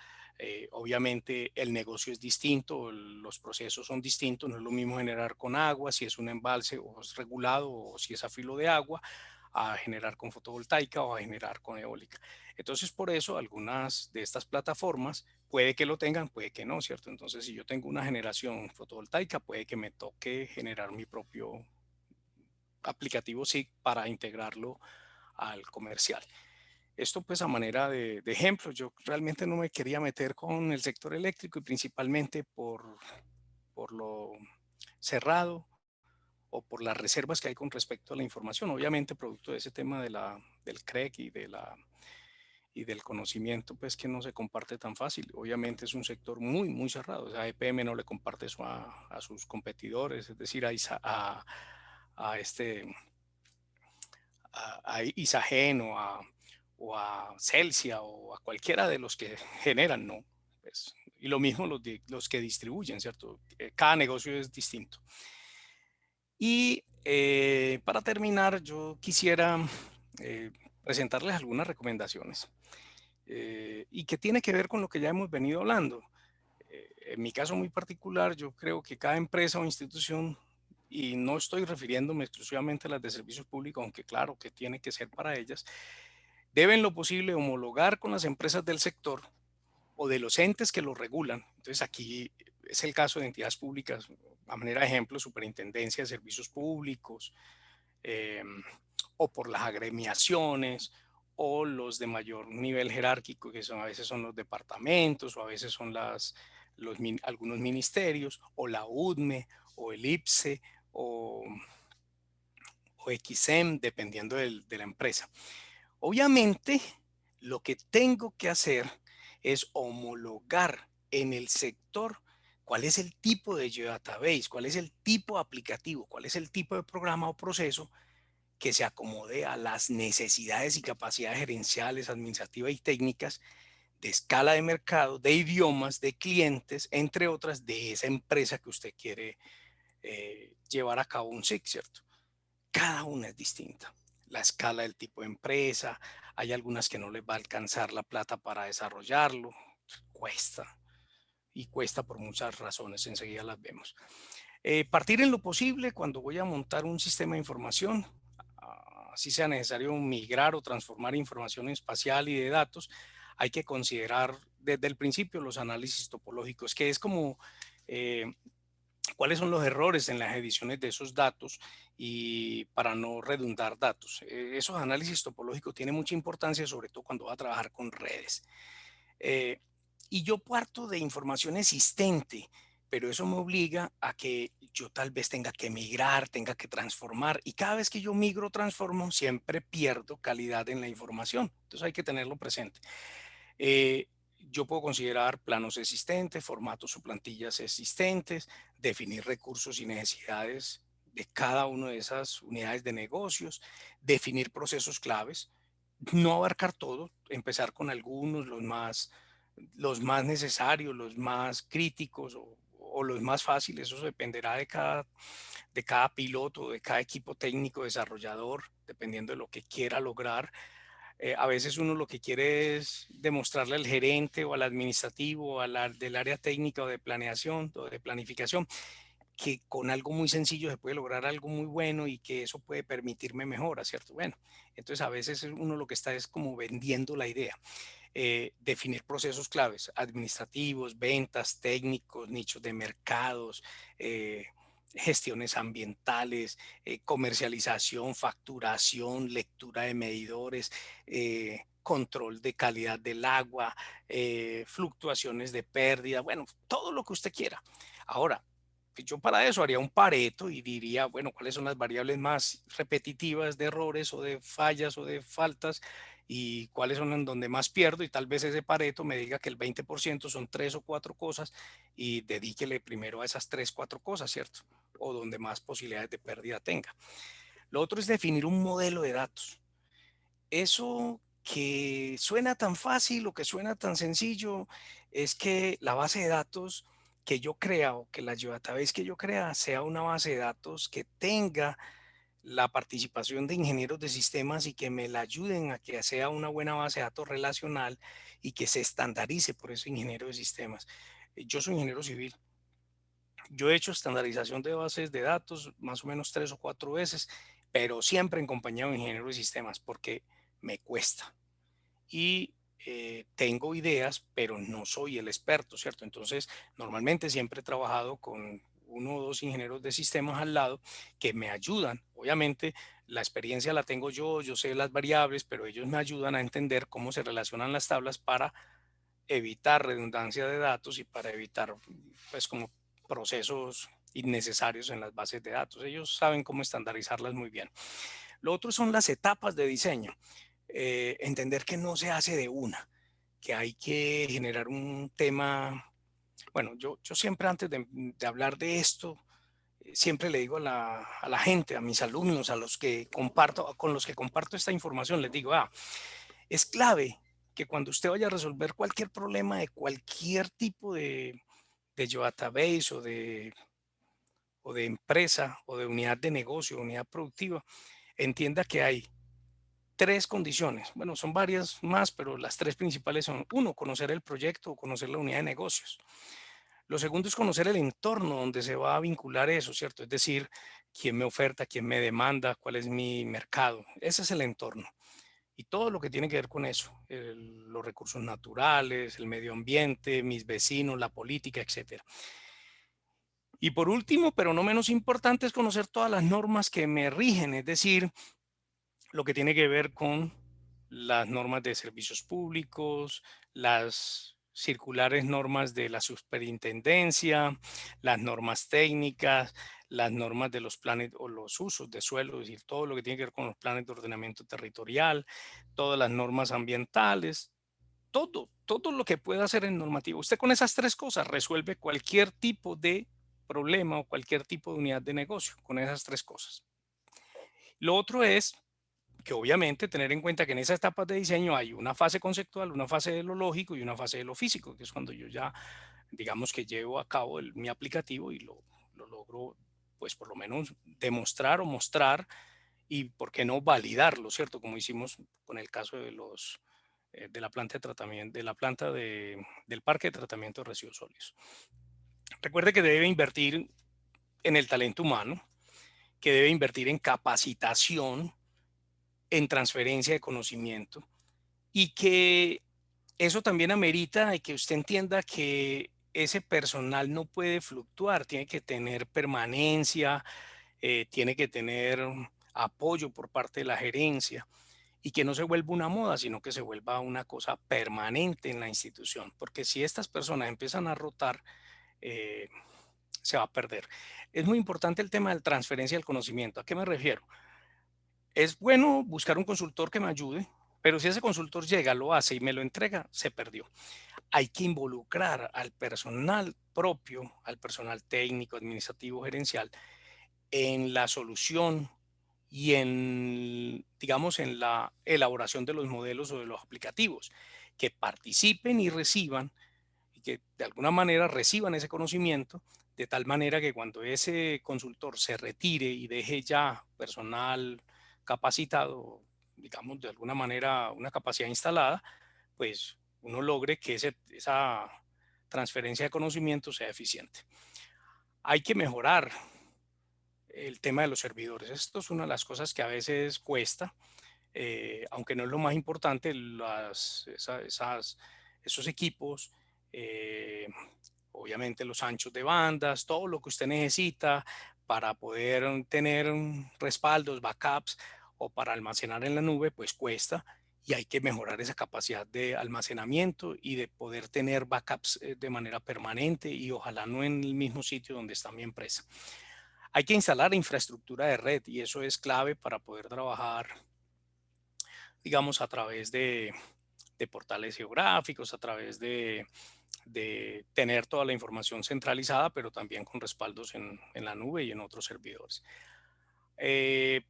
Obviamente el negocio es distinto, los procesos son distintos, no es lo mismo generar con agua, si es un embalse o es regulado o si es a filo de agua, a generar con fotovoltaica o a generar con eólica. Entonces, por eso algunas de estas plataformas puede que lo tengan, puede que no, ¿cierto? Entonces, si yo tengo una generación fotovoltaica, puede que me toque generar mi propio aplicativo SIG para integrarlo al comercial. Esto pues a manera de ejemplo, yo realmente no me quería meter con el sector eléctrico y principalmente por lo cerrado o por las reservas que hay con respecto a la información, obviamente producto de ese tema del CREC y del conocimiento, pues que no se comparte tan fácil. Obviamente es un sector muy, muy cerrado. O sea, EPM no le comparte eso a sus competidores, es decir, a este, a Isagen o a Celsia o a cualquiera de los que generan, ¿no? Pues, y lo mismo los que distribuyen, ¿cierto? Cada negocio es distinto. Y para terminar, yo quisiera eh, presentarles algunas recomendaciones y que tiene que ver con lo que ya hemos venido hablando. En mi caso muy particular, yo creo que cada empresa o institución, y no estoy refiriéndome exclusivamente a las de servicios públicos, aunque claro que tiene que ser para ellas, deben lo posible homologar con las empresas del sector o de los entes que lo regulan. Entonces aquí es el caso de entidades públicas, a manera de ejemplo, Superintendencia de Servicios Públicos, eh, o por las agremiaciones, o los de mayor nivel jerárquico, que son, a veces son los departamentos, o a veces son algunos ministerios, o la UDME, o el IPSE, o, o XEM, dependiendo de la empresa. Obviamente, lo que tengo que hacer es homologar en el sector cuál es el tipo de database, cuál es el tipo aplicativo, cuál es el tipo de programa o proceso que se acomode a las necesidades y capacidades gerenciales, administrativas y técnicas de escala de mercado, de idiomas, de clientes, entre otras, de esa empresa que usted quiere llevar a cabo un SIG, ¿cierto? Cada una es distinta. La escala del tipo de empresa, hay algunas que no les va a alcanzar la plata para desarrollarlo, cuesta y cuesta por muchas razones, enseguida las vemos. Partir en lo posible cuando voy a montar un sistema de información, así sea necesario migrar o transformar información espacial y de datos, hay que considerar desde el principio los análisis topológicos, que es como cuáles son los errores en las ediciones de esos datos y para no redundar datos. Esos análisis topológicos tienen mucha importancia, sobre todo cuando va a trabajar con redes. Eh, y yo parto de información existente, pero eso me obliga a que yo tal vez tenga que migrar, tenga que transformar, y cada vez que yo migro o transformo, siempre pierdo calidad en la información. Entonces hay que tenerlo presente. Eh, yo puedo considerar planos existentes, formatos o plantillas existentes, definir recursos y necesidades de cada una de esas unidades de negocios, definir procesos claves, no abarcar todo, empezar con algunos, los más necesarios, los más críticos o los más fáciles, eso dependerá de cada piloto, de cada equipo técnico desarrollador, dependiendo de lo que quiera lograr. A veces uno lo que quiere es demostrarle al gerente o al administrativo o del área técnica o de planeación o de planificación que con algo muy sencillo se puede lograr algo muy bueno y que eso puede permitirme mejora, ¿cierto? Bueno, entonces a veces uno lo que está es como vendiendo la idea. Definir procesos claves, administrativos, ventas, técnicos, nichos de mercados, gestiones ambientales, comercialización, facturación, lectura de medidores, control de calidad del agua, fluctuaciones de pérdida, bueno, todo lo que usted quiera. Ahora, porque yo para eso haría un Pareto y diría, bueno, cuáles son las variables más repetitivas de errores o de fallas o de faltas y cuáles son en donde más pierdo, y tal vez ese Pareto me diga que el 20% son 3 o 4 cosas y dedíquele primero a esas 3 o 4 cosas, ¿cierto? O donde más posibilidades de pérdida tenga. Lo otro es definir un modelo de datos. Eso que suena tan fácil o que suena tan sencillo es que la base de datos que yo crea o que la database que yo crea sea una base de datos que tenga la participación de ingenieros de sistemas y que me la ayuden a que sea una buena base de datos relacional y que se estandarice por eso ingeniero de sistemas. Yo soy ingeniero civil. Yo he hecho estandarización de bases de datos más o menos 3 o 4 veces, pero siempre en compañía de un ingeniero de sistemas porque me cuesta. Y tengo ideas, pero no soy el experto, ¿cierto? Entonces, normalmente siempre he trabajado con 1 o 2 ingenieros de sistemas al lado que me ayudan. Obviamente, la experiencia la tengo yo sé las variables, pero ellos me ayudan a entender cómo se relacionan las tablas para evitar redundancia de datos y para evitar, pues, como procesos innecesarios en las bases de datos. Ellos saben cómo estandarizarlas muy bien. Lo otro son las etapas de diseño. Entender que no se hace de una, que hay que generar un tema. Bueno, yo siempre antes de hablar de esto, siempre le digo a la gente, a mis alumnos, a los que comparto, con los que comparto esta información, les digo, es clave que cuando usted vaya a resolver cualquier problema de cualquier tipo de database o de empresa o de unidad de negocio, unidad productiva, entienda que hay 3 condiciones. Bueno, son varias más, pero las 3 principales son: uno, conocer el proyecto o conocer la unidad de negocios. Lo segundo es conocer el entorno donde se va a vincular eso, ¿cierto? Es decir, quién me oferta, quién me demanda, cuál es mi mercado. Ese es el entorno. Y todo lo que tiene que ver con eso, los recursos naturales, el medio ambiente, mis vecinos, la política, etcétera. Y por último, pero no menos importante, es conocer todas las normas que me rigen, es decir, lo que tiene que ver con las normas de servicios públicos, las circulares normas de la superintendencia, las normas técnicas, las normas de los planes o los usos de suelo, es decir, todo lo que tiene que ver con los planes de ordenamiento territorial, todas las normas ambientales, todo lo que pueda hacer en normativa. Usted con esas 3 cosas resuelve cualquier tipo de problema o cualquier tipo de unidad de negocio, con esas 3 cosas. Lo otro es que obviamente tener en cuenta que en esas etapas de diseño hay una fase conceptual, una fase de lo lógico y una fase de lo físico, que es cuando yo ya, digamos que llevo a cabo mi aplicativo y lo logro, pues por lo menos demostrar o mostrar y, ¿por qué no, validarlo, ¿cierto? Como hicimos con el caso de de la planta de tratamiento, del parque de tratamiento de residuos sólidos. Recuerde que debe invertir en el talento humano, que debe invertir en capacitación, en transferencia de conocimiento, y que eso también amerita de que usted entienda que ese personal no puede fluctuar, tiene que tener permanencia, tiene que tener apoyo por parte de la gerencia y que no se vuelva una moda, sino que se vuelva una cosa permanente en la institución, porque si estas personas empiezan a rotar, eh, se va a perder. Es muy importante el tema de transferencia del conocimiento. ¿A qué me refiero? Es bueno buscar un consultor que me ayude, pero si ese consultor llega, lo hace y me lo entrega, se perdió. Hay que involucrar al personal propio, al personal técnico, administrativo, gerencial, en la solución y en, digamos, en la elaboración de los modelos o de los aplicativos, que participen y reciban, y que de alguna manera reciban ese conocimiento, de tal manera que cuando ese consultor se retire y deje ya personal capacitado, digamos, de alguna manera una capacidad instalada, pues uno logre que esa transferencia de conocimiento sea eficiente. Hay que mejorar el tema de los servidores. Esto es una de las cosas que a veces cuesta, aunque no es lo más importante, esos equipos, eh, obviamente los anchos de bandas, todo lo que usted necesita para poder tener respaldos, backups o para almacenar en la nube, pues cuesta y hay que mejorar esa capacidad de almacenamiento y de poder tener backups de manera permanente y ojalá no en el mismo sitio donde está mi empresa. Hay que instalar infraestructura de red y eso es clave para poder trabajar, digamos, a través de portales geográficos, a través de tener toda la información centralizada, pero también con respaldos en la nube y en otros servidores.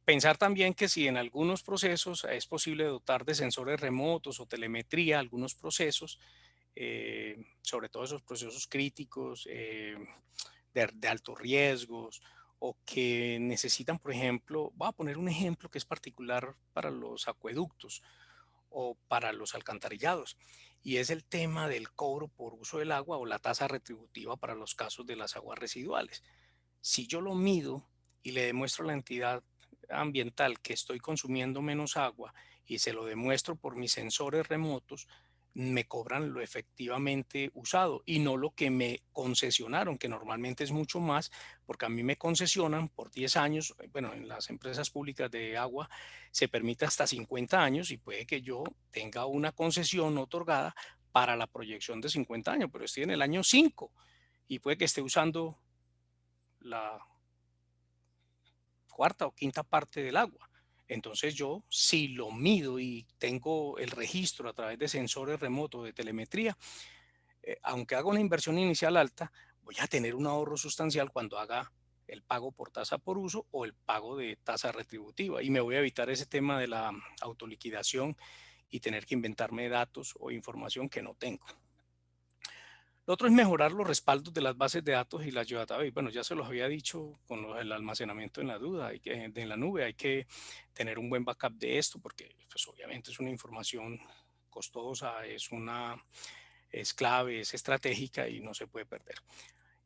Pensar también que si en algunos procesos es posible dotar de sensores remotos o telemetría algunos procesos, sobre todo esos procesos críticos de altos riesgos o que necesitan, por ejemplo, voy a poner un ejemplo que es particular para los acueductos o para los alcantarillados, y es el tema del cobro por uso del agua o la tasa retributiva para los casos de las aguas residuales. Si yo lo mido y le demuestro a la entidad ambiental que estoy consumiendo menos agua y se lo demuestro por mis sensores remotos, me cobran lo efectivamente usado y no lo que me concesionaron, que normalmente es mucho más, porque a mí me concesionan por 10 años, bueno, en las empresas públicas de agua se permite hasta 50 años y puede que yo tenga una concesión otorgada para la proyección de 50 años, pero estoy en el año 5 y puede que esté usando la cuarta o quinta parte del agua. Entonces yo, si lo mido y tengo el registro a través de sensores remotos de telemetría, aunque haga una inversión inicial alta, voy a tener un ahorro sustancial cuando haga el pago por tasa por uso o el pago de tasa retributiva y me voy a evitar ese tema de la autoliquidación y tener que inventarme datos o información que no tengo. Lo otro es mejorar los respaldos de las bases de datos y la geodatabase. Bueno, ya se los había dicho con el almacenamiento en la duda, en la nube, hay que tener un buen backup de esto porque pues, obviamente es una información costosa, es clave, es estratégica y no se puede perder.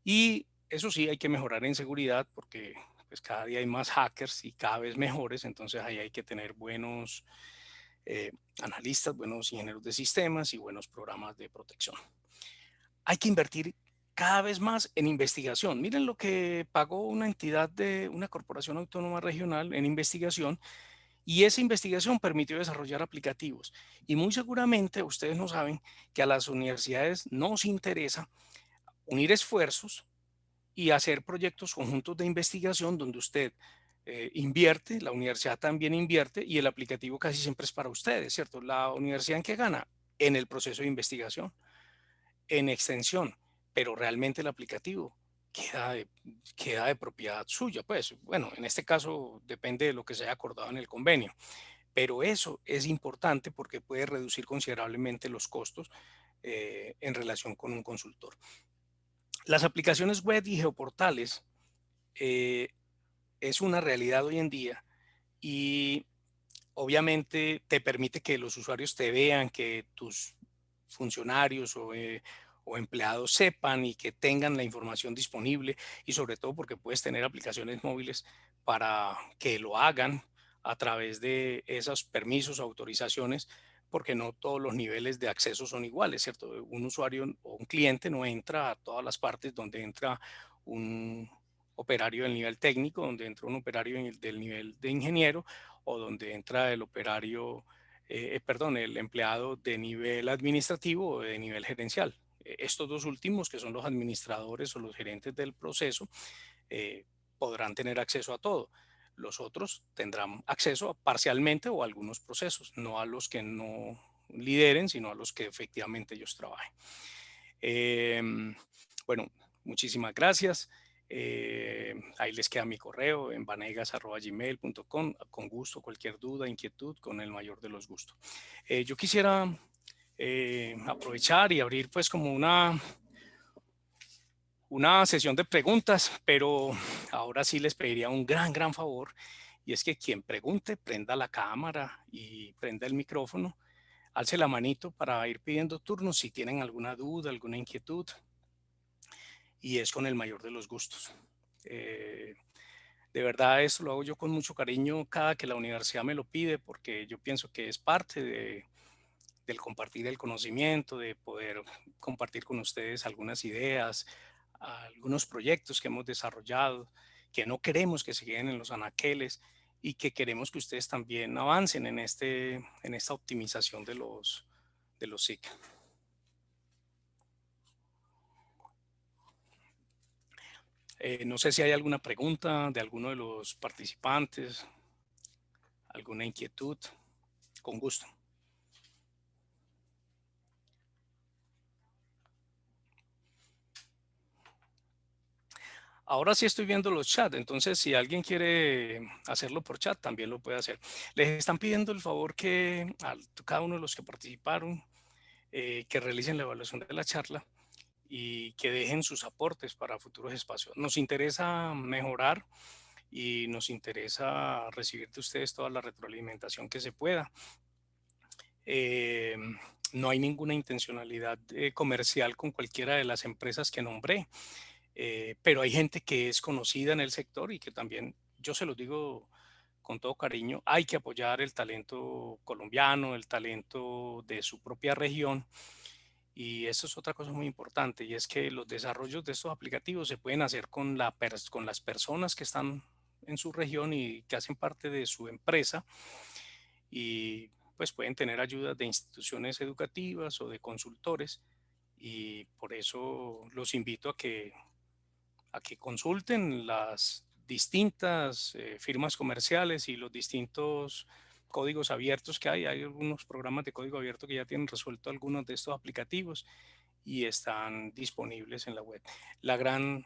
Y eso sí, hay que mejorar en seguridad porque pues, cada día hay más hackers y cada vez mejores, entonces ahí hay que tener buenos analistas, buenos ingenieros de sistemas y buenos programas de protección. Hay que invertir cada vez más en investigación. Miren lo que pagó una entidad de una corporación autónoma regional en investigación y esa investigación permitió desarrollar aplicativos. Y muy seguramente ustedes no saben que a las universidades nos interesa unir esfuerzos y hacer proyectos conjuntos de investigación donde usted invierte, la universidad también invierte y el aplicativo casi siempre es para ustedes, ¿cierto? La universidad en qué gana en el proceso de investigación en extensión, pero realmente el aplicativo queda de propiedad suya. Pues bueno, en este caso depende de lo que se haya acordado en el convenio, pero eso es importante porque puede reducir considerablemente los costos en relación con un consultor. Las aplicaciones web y geoportales eh, es una realidad hoy en día y obviamente te permite que los usuarios te vean, que tus funcionarios o empleados sepan y que tengan la información disponible y sobre todo porque puedes tener aplicaciones móviles para que lo hagan a través de esos permisos, autorizaciones, porque no todos los niveles de acceso son iguales, ¿cierto? Un usuario o un cliente no entra a todas las partes donde entra un operario del nivel técnico, donde entra un operario del nivel de ingeniero o donde entra el operario, perdón, el empleado de nivel administrativo o de nivel gerencial. Estos dos últimos, que son los administradores o los gerentes del proceso, eh, podrán tener acceso a todo. Los otros tendrán acceso parcialmente o a algunos procesos, no a los que no lideren, sino a los que efectivamente ellos trabajen. Bueno, muchísimas gracias. Ahí les queda mi correo en vanegas@gmail.com. Con gusto, cualquier duda, inquietud, con el mayor de los gustos. Yo quisiera aprovechar y abrir pues como una sesión de preguntas, pero ahora sí les pediría un gran favor y es que quien pregunte prenda la cámara y prenda el micrófono, alce la manito para ir pidiendo turnos si tienen alguna duda, alguna inquietud y es con el mayor de los gustos. De verdad, esto lo hago yo con mucho cariño cada que la universidad me lo pide, porque yo pienso que es parte del compartir el conocimiento, de poder compartir con ustedes algunas ideas, algunos proyectos que hemos desarrollado, que no queremos que se queden en los anaqueles y que queremos que ustedes también avancen en esta optimización de los SIG. No sé si hay alguna pregunta de alguno de los participantes, alguna inquietud. Con gusto. Ahora sí estoy viendo los chats, entonces si alguien quiere hacerlo por chat, también lo puede hacer. Les están pidiendo el favor que a cada uno de los que participaron, que realicen la evaluación de la charla y que dejen sus aportes para futuros espacios. Nos interesa mejorar y nos interesa recibir de ustedes toda la retroalimentación que se pueda. No hay ninguna intencionalidad comercial con cualquiera de las empresas que nombré. Pero hay gente que es conocida en el sector y que también, yo se los digo con todo cariño, hay que apoyar el talento colombiano, el talento de su propia región. Y eso es otra cosa muy importante, y es que los desarrollos de estos aplicativos se pueden hacer con las personas que están en su región y que hacen parte de su empresa, y pues pueden tener ayuda de instituciones educativas o de consultores, y por eso los invito a que consulten las distintas firmas comerciales y los distintos códigos abiertos que hay. Hay algunos programas de código abierto que ya tienen resuelto algunos de estos aplicativos y están disponibles en la web. La gran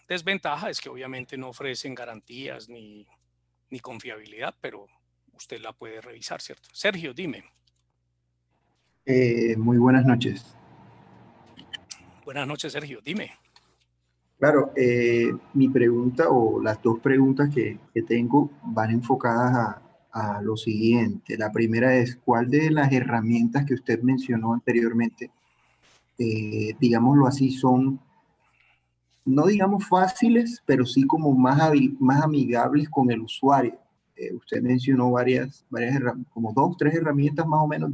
desventaja es que obviamente no ofrecen garantías ni confiabilidad, pero usted la puede revisar, ¿cierto? Sergio, dime. Muy buenas noches. Buenas noches, Sergio, dime. Claro, mi pregunta o las dos preguntas que tengo van enfocadas a lo siguiente. La primera es, ¿cuál de las herramientas que usted mencionó anteriormente, digámoslo así, son, no digamos fáciles, pero sí como más amigables con el usuario? Usted mencionó como dos, tres herramientas más o menos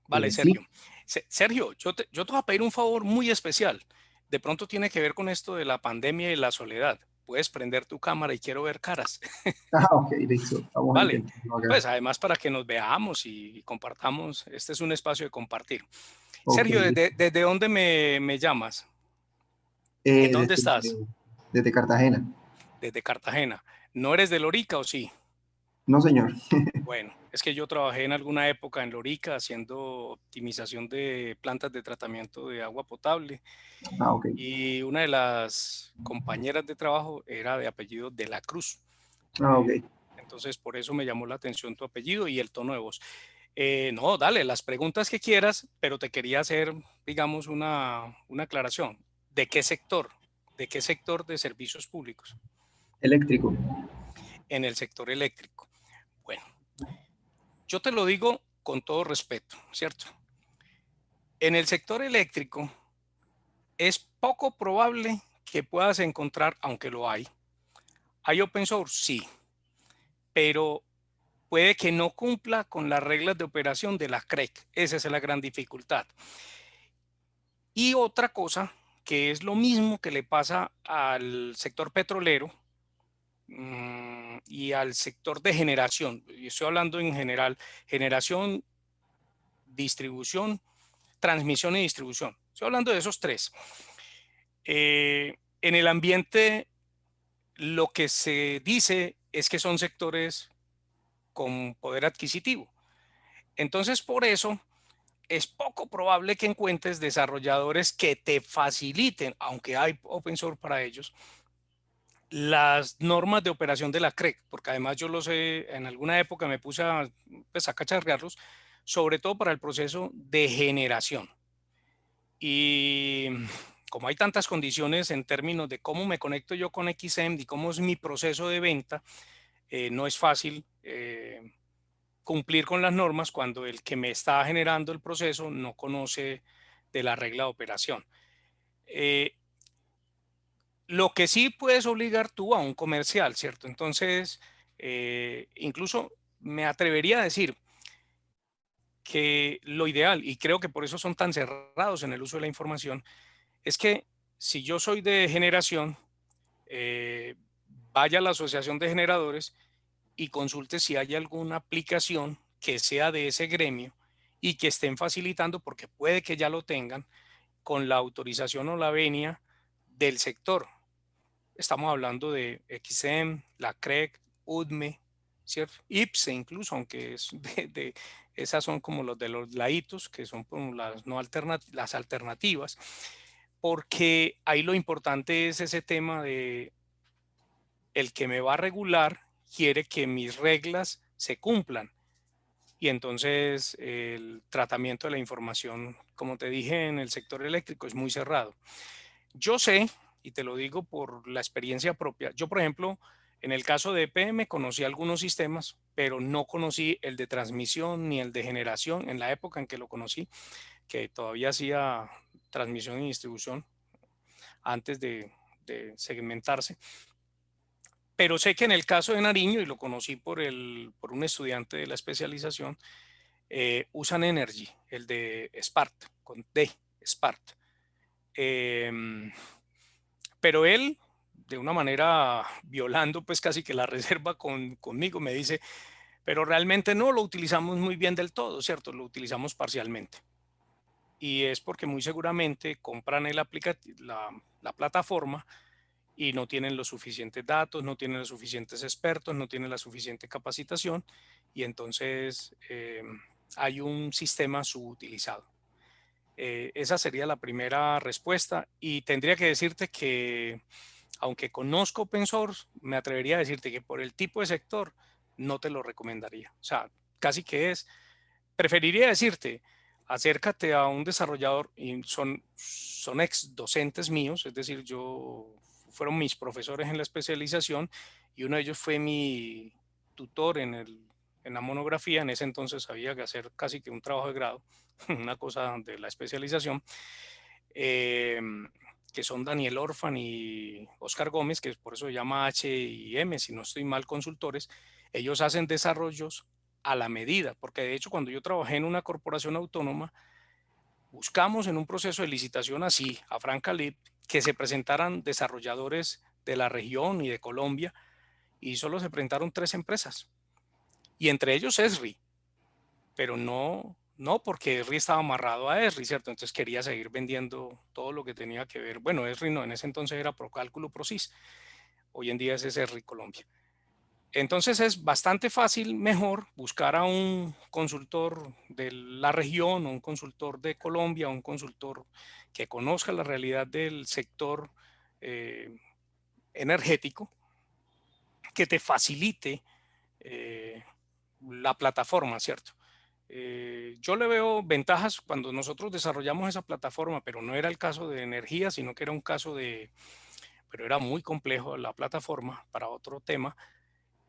Vale, sí. Sergio. Sergio, yo te voy a pedir un favor muy especial. De pronto tiene que ver con esto de la pandemia y la soledad. Puedes prender tu cámara y quiero ver caras. Ah, ok, listo. Vamos a Vale, intentarlo acá. pues además para que nos veamos y compartamos. Este es un espacio de compartir. Ok, Sergio, listo. ¿desde dónde me llamas? ¿En dónde estás? Desde Cartagena. Desde Cartagena. ¿No eres de Lorica o sí? No, señor. Bueno, es que yo trabajé en alguna época en Lorica haciendo optimización de plantas de tratamiento de agua potable, Ah, ok. y una de las compañeras de trabajo era de apellido de la Cruz. Ah, ok. Entonces, por eso me llamó la atención tu apellido y el tono de voz. No, dale, las preguntas que quieras, pero te quería hacer, digamos, una aclaración. ¿De qué sector? ¿De qué sector de servicios públicos? Eléctrico. En el sector eléctrico. Bueno, yo te lo digo con todo respeto, ¿cierto? En el sector eléctrico es poco probable que puedas encontrar, aunque lo hay open source, sí, pero puede que no cumpla con las reglas de operación de la CREC. Esa es la gran dificultad. Y otra cosa, que es lo mismo que le pasa al sector petrolero y al sector de generación. Y estoy hablando en general, generación, distribución, transmisión y distribución. Estoy hablando de esos tres. En el ambiente, lo que se dice es que son sectores con poder adquisitivo. Entonces, por eso es poco probable que encuentres desarrolladores que te faciliten, aunque hay open source para ellos, las normas de operación de la CREC, porque además yo lo sé, en alguna época me puse pues, a cacharrearlos, sobre todo para el proceso de generación. Y como hay tantas condiciones en términos de cómo me conecto yo con XM y cómo es mi proceso de venta, no es fácil cumplir con las normas cuando el que me está generando el proceso no conoce de la regla de operación. Lo que sí puedes obligar tú a un comercial, ¿cierto? Entonces, incluso me atrevería a decir que lo ideal, y creo que por eso son tan cerrados en el uso de la información, es que si yo soy de generación, vaya a la asociación de generadores y consulte si hay alguna aplicación que sea de ese gremio y que estén facilitando, porque puede que ya lo tengan, con la autorización o la venia del sector. Estamos hablando de XM, la CREC, UDME, ¿cierto? IPSE incluso, aunque es esas son como los de los laditos, que son como las, no las alternativas, porque ahí lo importante es ese tema de el que me va a regular quiere que mis reglas se cumplan. Y entonces el tratamiento de la información, como te dije, en el sector eléctrico es muy cerrado. Yo sé, y te lo digo por la experiencia propia, yo por ejemplo, en el caso de EPM conocí algunos sistemas, pero no conocí el de transmisión ni el de generación en la época en que lo conocí, que todavía hacía transmisión y distribución antes de segmentarse. Pero sé que en el caso de Nariño, y lo conocí por un estudiante de la especialización, usan Energy, el de Spart, con D, Spart. Pero él, de una manera violando pues casi que la reserva conmigo, me dice, pero realmente no lo utilizamos muy bien del todo, ¿cierto? Lo utilizamos parcialmente. Y es porque muy seguramente compran la plataforma y no tienen los suficientes datos, no tienen los suficientes expertos, no tienen la suficiente capacitación y entonces hay un sistema subutilizado. Esa sería la primera respuesta y tendría que decirte que aunque conozco open source, me atrevería a decirte que por el tipo de sector no te lo recomendaría. O sea, casi que preferiría decirte, acércate a un desarrollador y son ex docentes míos, es decir, fueron mis profesores en la especialización y uno de ellos fue mi tutor en la monografía. En ese entonces había que hacer casi que un trabajo de grado, una cosa de la especialización, que son Daniel Orfan y Oscar Gómez, que por eso se llama H&M, si no estoy mal, consultores. Ellos hacen desarrollos a la medida, porque de hecho cuando yo trabajé en una corporación autónoma, buscamos en un proceso de licitación así, a Franca Lip, que se presentaran desarrolladores de la región y de Colombia, y solo se presentaron 3 empresas, y entre ellos ESRI, pero no porque ESRI estaba amarrado a ESRI, ¿cierto? Entonces quería seguir vendiendo todo lo que tenía que ver, bueno, ESRI no, en ese entonces era Procálculo Procis, hoy en día es ESRI Colombia. Entonces es bastante fácil, mejor buscar a un consultor de la región, o un consultor de Colombia, un consultor que conozca la realidad del sector energético, que te facilite la plataforma, ¿cierto? Yo le veo ventajas cuando nosotros desarrollamos esa plataforma, pero no era el caso de energía, sino que era un caso pero era muy complejo la plataforma para otro tema.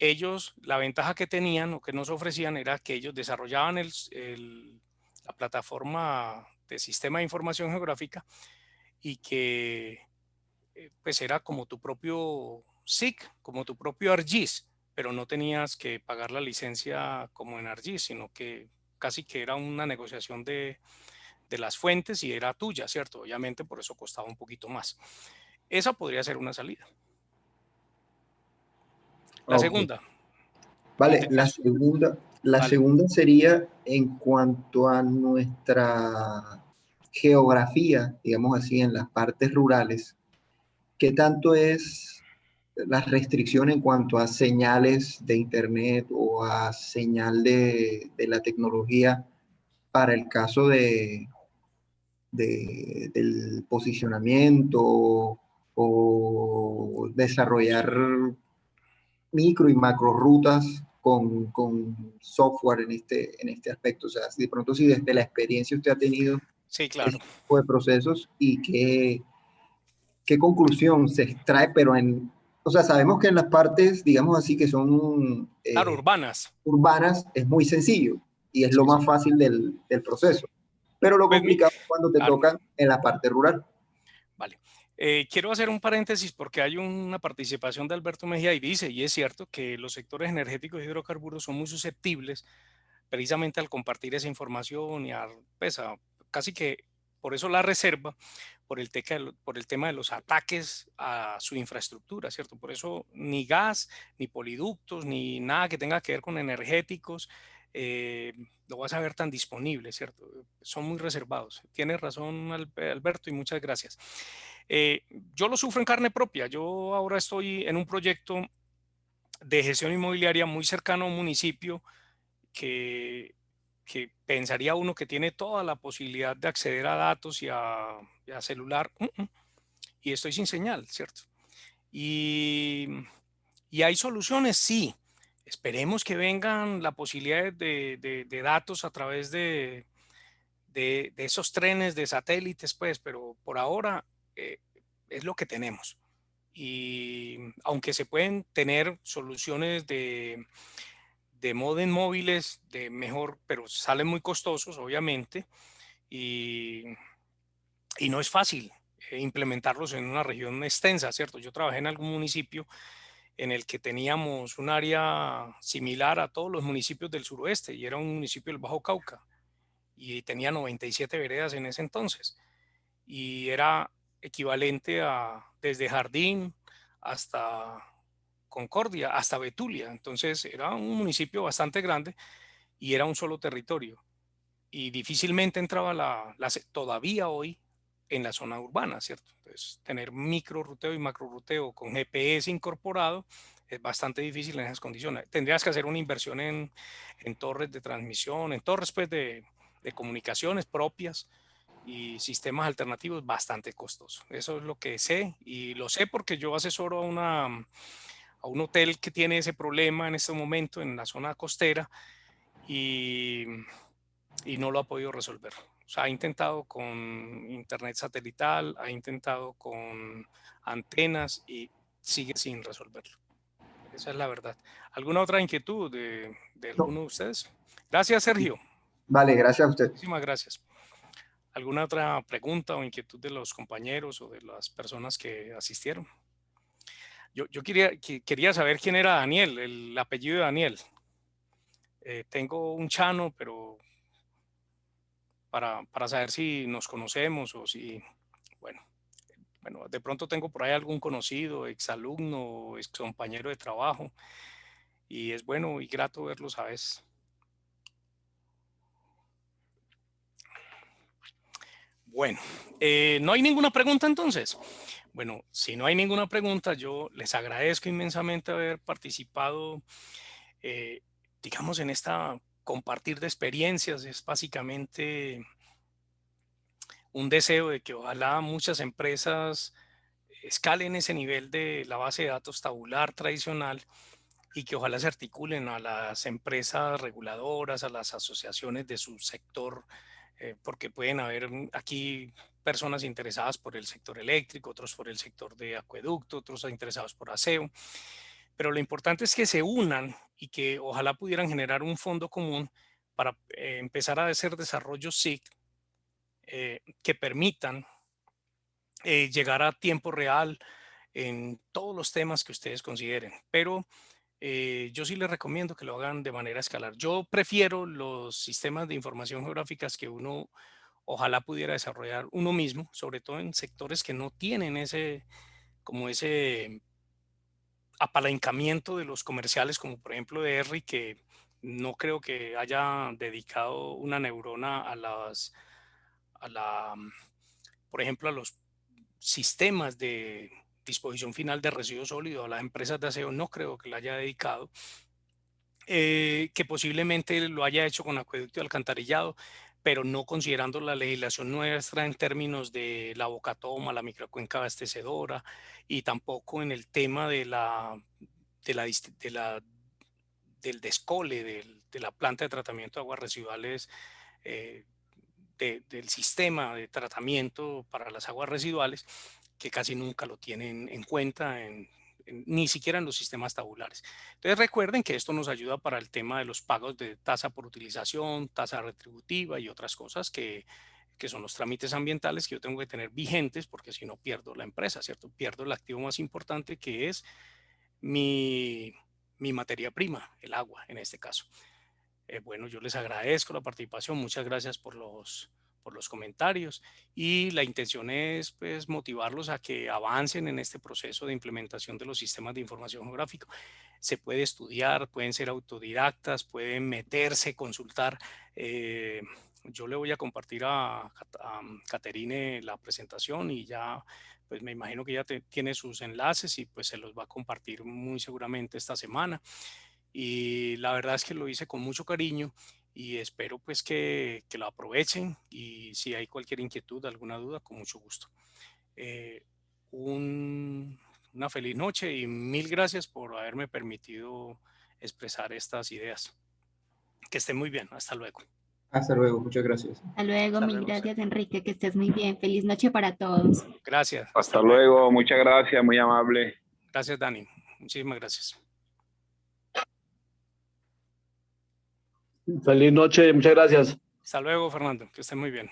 Ellos, la ventaja que tenían o que nos ofrecían era que ellos desarrollaban la plataforma de sistema de información geográfica y que pues era como tu propio SIC, como tu propio ArcGIS, pero no tenías que pagar la licencia como en ArcGIS, sino que casi que era una negociación de las fuentes y era tuya, ¿cierto? Obviamente por eso costaba un poquito más. Esa podría ser una salida. La Ok. segunda. Vale, la Vale. segunda sería en cuanto a nuestra geografía, digamos así, en las partes rurales. ¿Qué tanto es la restricción en cuanto a señales de internet o a señal de la tecnología para el caso del posicionamiento o desarrollar micro y macro rutas con software en este aspecto? O sea, si de pronto si desde la experiencia usted ha tenido Sí, claro. este tipo de procesos y qué conclusión se extrae, pero o sea, sabemos que en las partes, digamos así, que son Claro, urbanas. urbanas, es muy sencillo y es lo Sí, más sí. fácil del proceso, pero lo Pues, complicado es cuando te claro, tocan en la parte rural. vale. Quiero hacer un paréntesis porque hay una participación de Alberto Mejía y dice, y es cierto, que los sectores energéticos y hidrocarburos son muy susceptibles precisamente al compartir esa información y pues, casi que por eso la reserva, por el tema de los ataques a su infraestructura, ¿cierto? Por eso ni gas, ni poliductos, ni nada que tenga que ver con energéticos, lo vas a ver tan disponible, ¿cierto? Son muy reservados. Tienes razón, Alberto, y muchas gracias. Yo lo sufro en carne propia. Yo ahora estoy en un proyecto de gestión inmobiliaria muy cercano a un municipio que, que pensaría uno que tiene toda la posibilidad de acceder a datos y a celular, y estoy sin señal, ¿cierto? Y, y hay soluciones, sí. Esperemos que vengan la posibilidad de datos a través de esos trenes de satélites, pues, pero por ahora es lo que tenemos. Y aunque se pueden tener soluciones de módem móviles de mejor, pero salen muy costosos, obviamente, y, y no es fácil implementarlos en una región extensa, ¿cierto? Yo trabajé en algún municipio en el que teníamos un área similar a todos los municipios del suroeste y era un municipio del Bajo Cauca y tenía 97 veredas en ese entonces y era equivalente a desde Jardín hasta Concordia, hasta Betulia. Entonces era un municipio bastante grande y era un solo territorio y difícilmente entraba todavía hoy en la zona urbana, ¿cierto? Entonces, tener micro ruteo y macro ruteo con GPS incorporado es bastante difícil en esas condiciones. Tendrías que hacer una inversión en torres de transmisión, en torres pues, de comunicaciones propias y sistemas alternativos bastante costosos. Eso es lo que sé y lo sé porque yo asesoro a un hotel que tiene ese problema en este momento en la zona costera y no lo ha podido resolver. O sea, ha intentado con internet satelital, ha intentado con antenas y sigue sin resolverlo. Esa es la verdad. ¿Alguna otra inquietud de No. alguno de ustedes? Gracias, Sergio. Vale, gracias a usted. Muchísimas gracias. ¿Alguna otra pregunta o inquietud de los compañeros o de las personas que asistieron? Yo quería saber quién era Daniel, el apellido de Daniel. Tengo un Chano, pero para saber si nos conocemos o si, bueno, de pronto tengo por ahí algún conocido, exalumno, ex compañero de trabajo, y es bueno y grato verlos a veces. Bueno, ¿no hay ninguna pregunta entonces? Bueno, si no hay ninguna pregunta, yo les agradezco inmensamente haber participado, digamos, en esta compartir de experiencias. Es básicamente un deseo de que ojalá muchas empresas escalen ese nivel de la base de datos tabular tradicional y que ojalá se articulen a las empresas reguladoras, a las asociaciones de su sector, porque pueden haber aquí personas interesadas por el sector eléctrico, otros por el sector de acueducto, otros interesados por aseo, pero lo importante es que se unan y que ojalá pudieran generar un fondo común para empezar a hacer desarrollos SIC que permitan llegar a tiempo real en todos los temas que ustedes consideren, pero yo sí les recomiendo que lo hagan de manera escalar. Yo prefiero los sistemas de información geográficas que uno ojalá pudiera desarrollar uno mismo, sobre todo en sectores que no tienen como ese apalancamiento de los comerciales, como por ejemplo de Henry, que no creo que haya dedicado una neurona a la, por ejemplo, a los sistemas de disposición final de residuos sólidos, a las empresas de aseo, no creo que la haya dedicado, que posiblemente lo haya hecho con acueducto y alcantarillado, pero no considerando la legislación nuestra en términos de la bocatoma, la microcuenca abastecedora y tampoco en el tema del descole de la planta de tratamiento de aguas residuales, eh, del sistema de tratamiento para las aguas residuales, que casi nunca lo tienen en cuenta ni siquiera en los sistemas tabulares. Entonces recuerden que esto nos ayuda para el tema de los pagos de tasa por utilización, tasa retributiva y otras cosas que son los trámites ambientales que yo tengo que tener vigentes porque si no pierdo la empresa, ¿cierto? Pierdo el activo más importante que es mi materia prima, el agua en este caso. Bueno, yo les agradezco la participación. Muchas gracias por los comentarios, y la intención es pues motivarlos a que avancen en este proceso de implementación de los sistemas de información geográfica. Se puede estudiar, pueden ser autodidactas, pueden meterse, consultar. Yo le voy a compartir a Caterine la presentación y ya pues me imagino que ya tiene sus enlaces y pues se los va a compartir muy seguramente esta semana. Y la verdad es que lo hice con mucho cariño y espero pues que lo aprovechen, y si hay cualquier inquietud, alguna duda, con mucho gusto. Una feliz noche y mil gracias por haberme permitido expresar estas ideas. Que estén muy bien. Hasta luego. Hasta luego, muchas gracias. Hasta luego, Hasta mil luego. gracias, Enrique, que estés muy bien. Feliz noche para todos. Gracias. Hasta luego, muchas gracias, muy amable. Gracias, Dani. Muchísimas gracias. Feliz noche, muchas gracias. Hasta luego, Fernando. Que estén muy bien.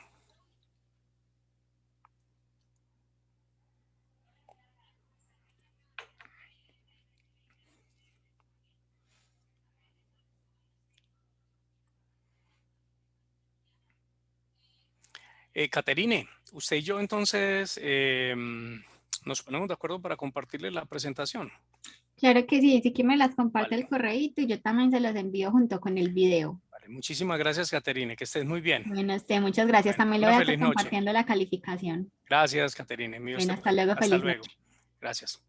Caterine, usted y yo entonces nos ponemos de acuerdo para compartirle la presentación. Claro que sí que me las comparte Vale. el correíto y yo también se los envío junto con el video. Vale, muchísimas gracias, Caterine. Que estés muy bien. Bueno, muchas gracias. Bueno, También le una voy a estar feliz noche. compartiendo la calificación. Gracias, Caterine. Bueno, hasta luego, feliz noche. Gracias.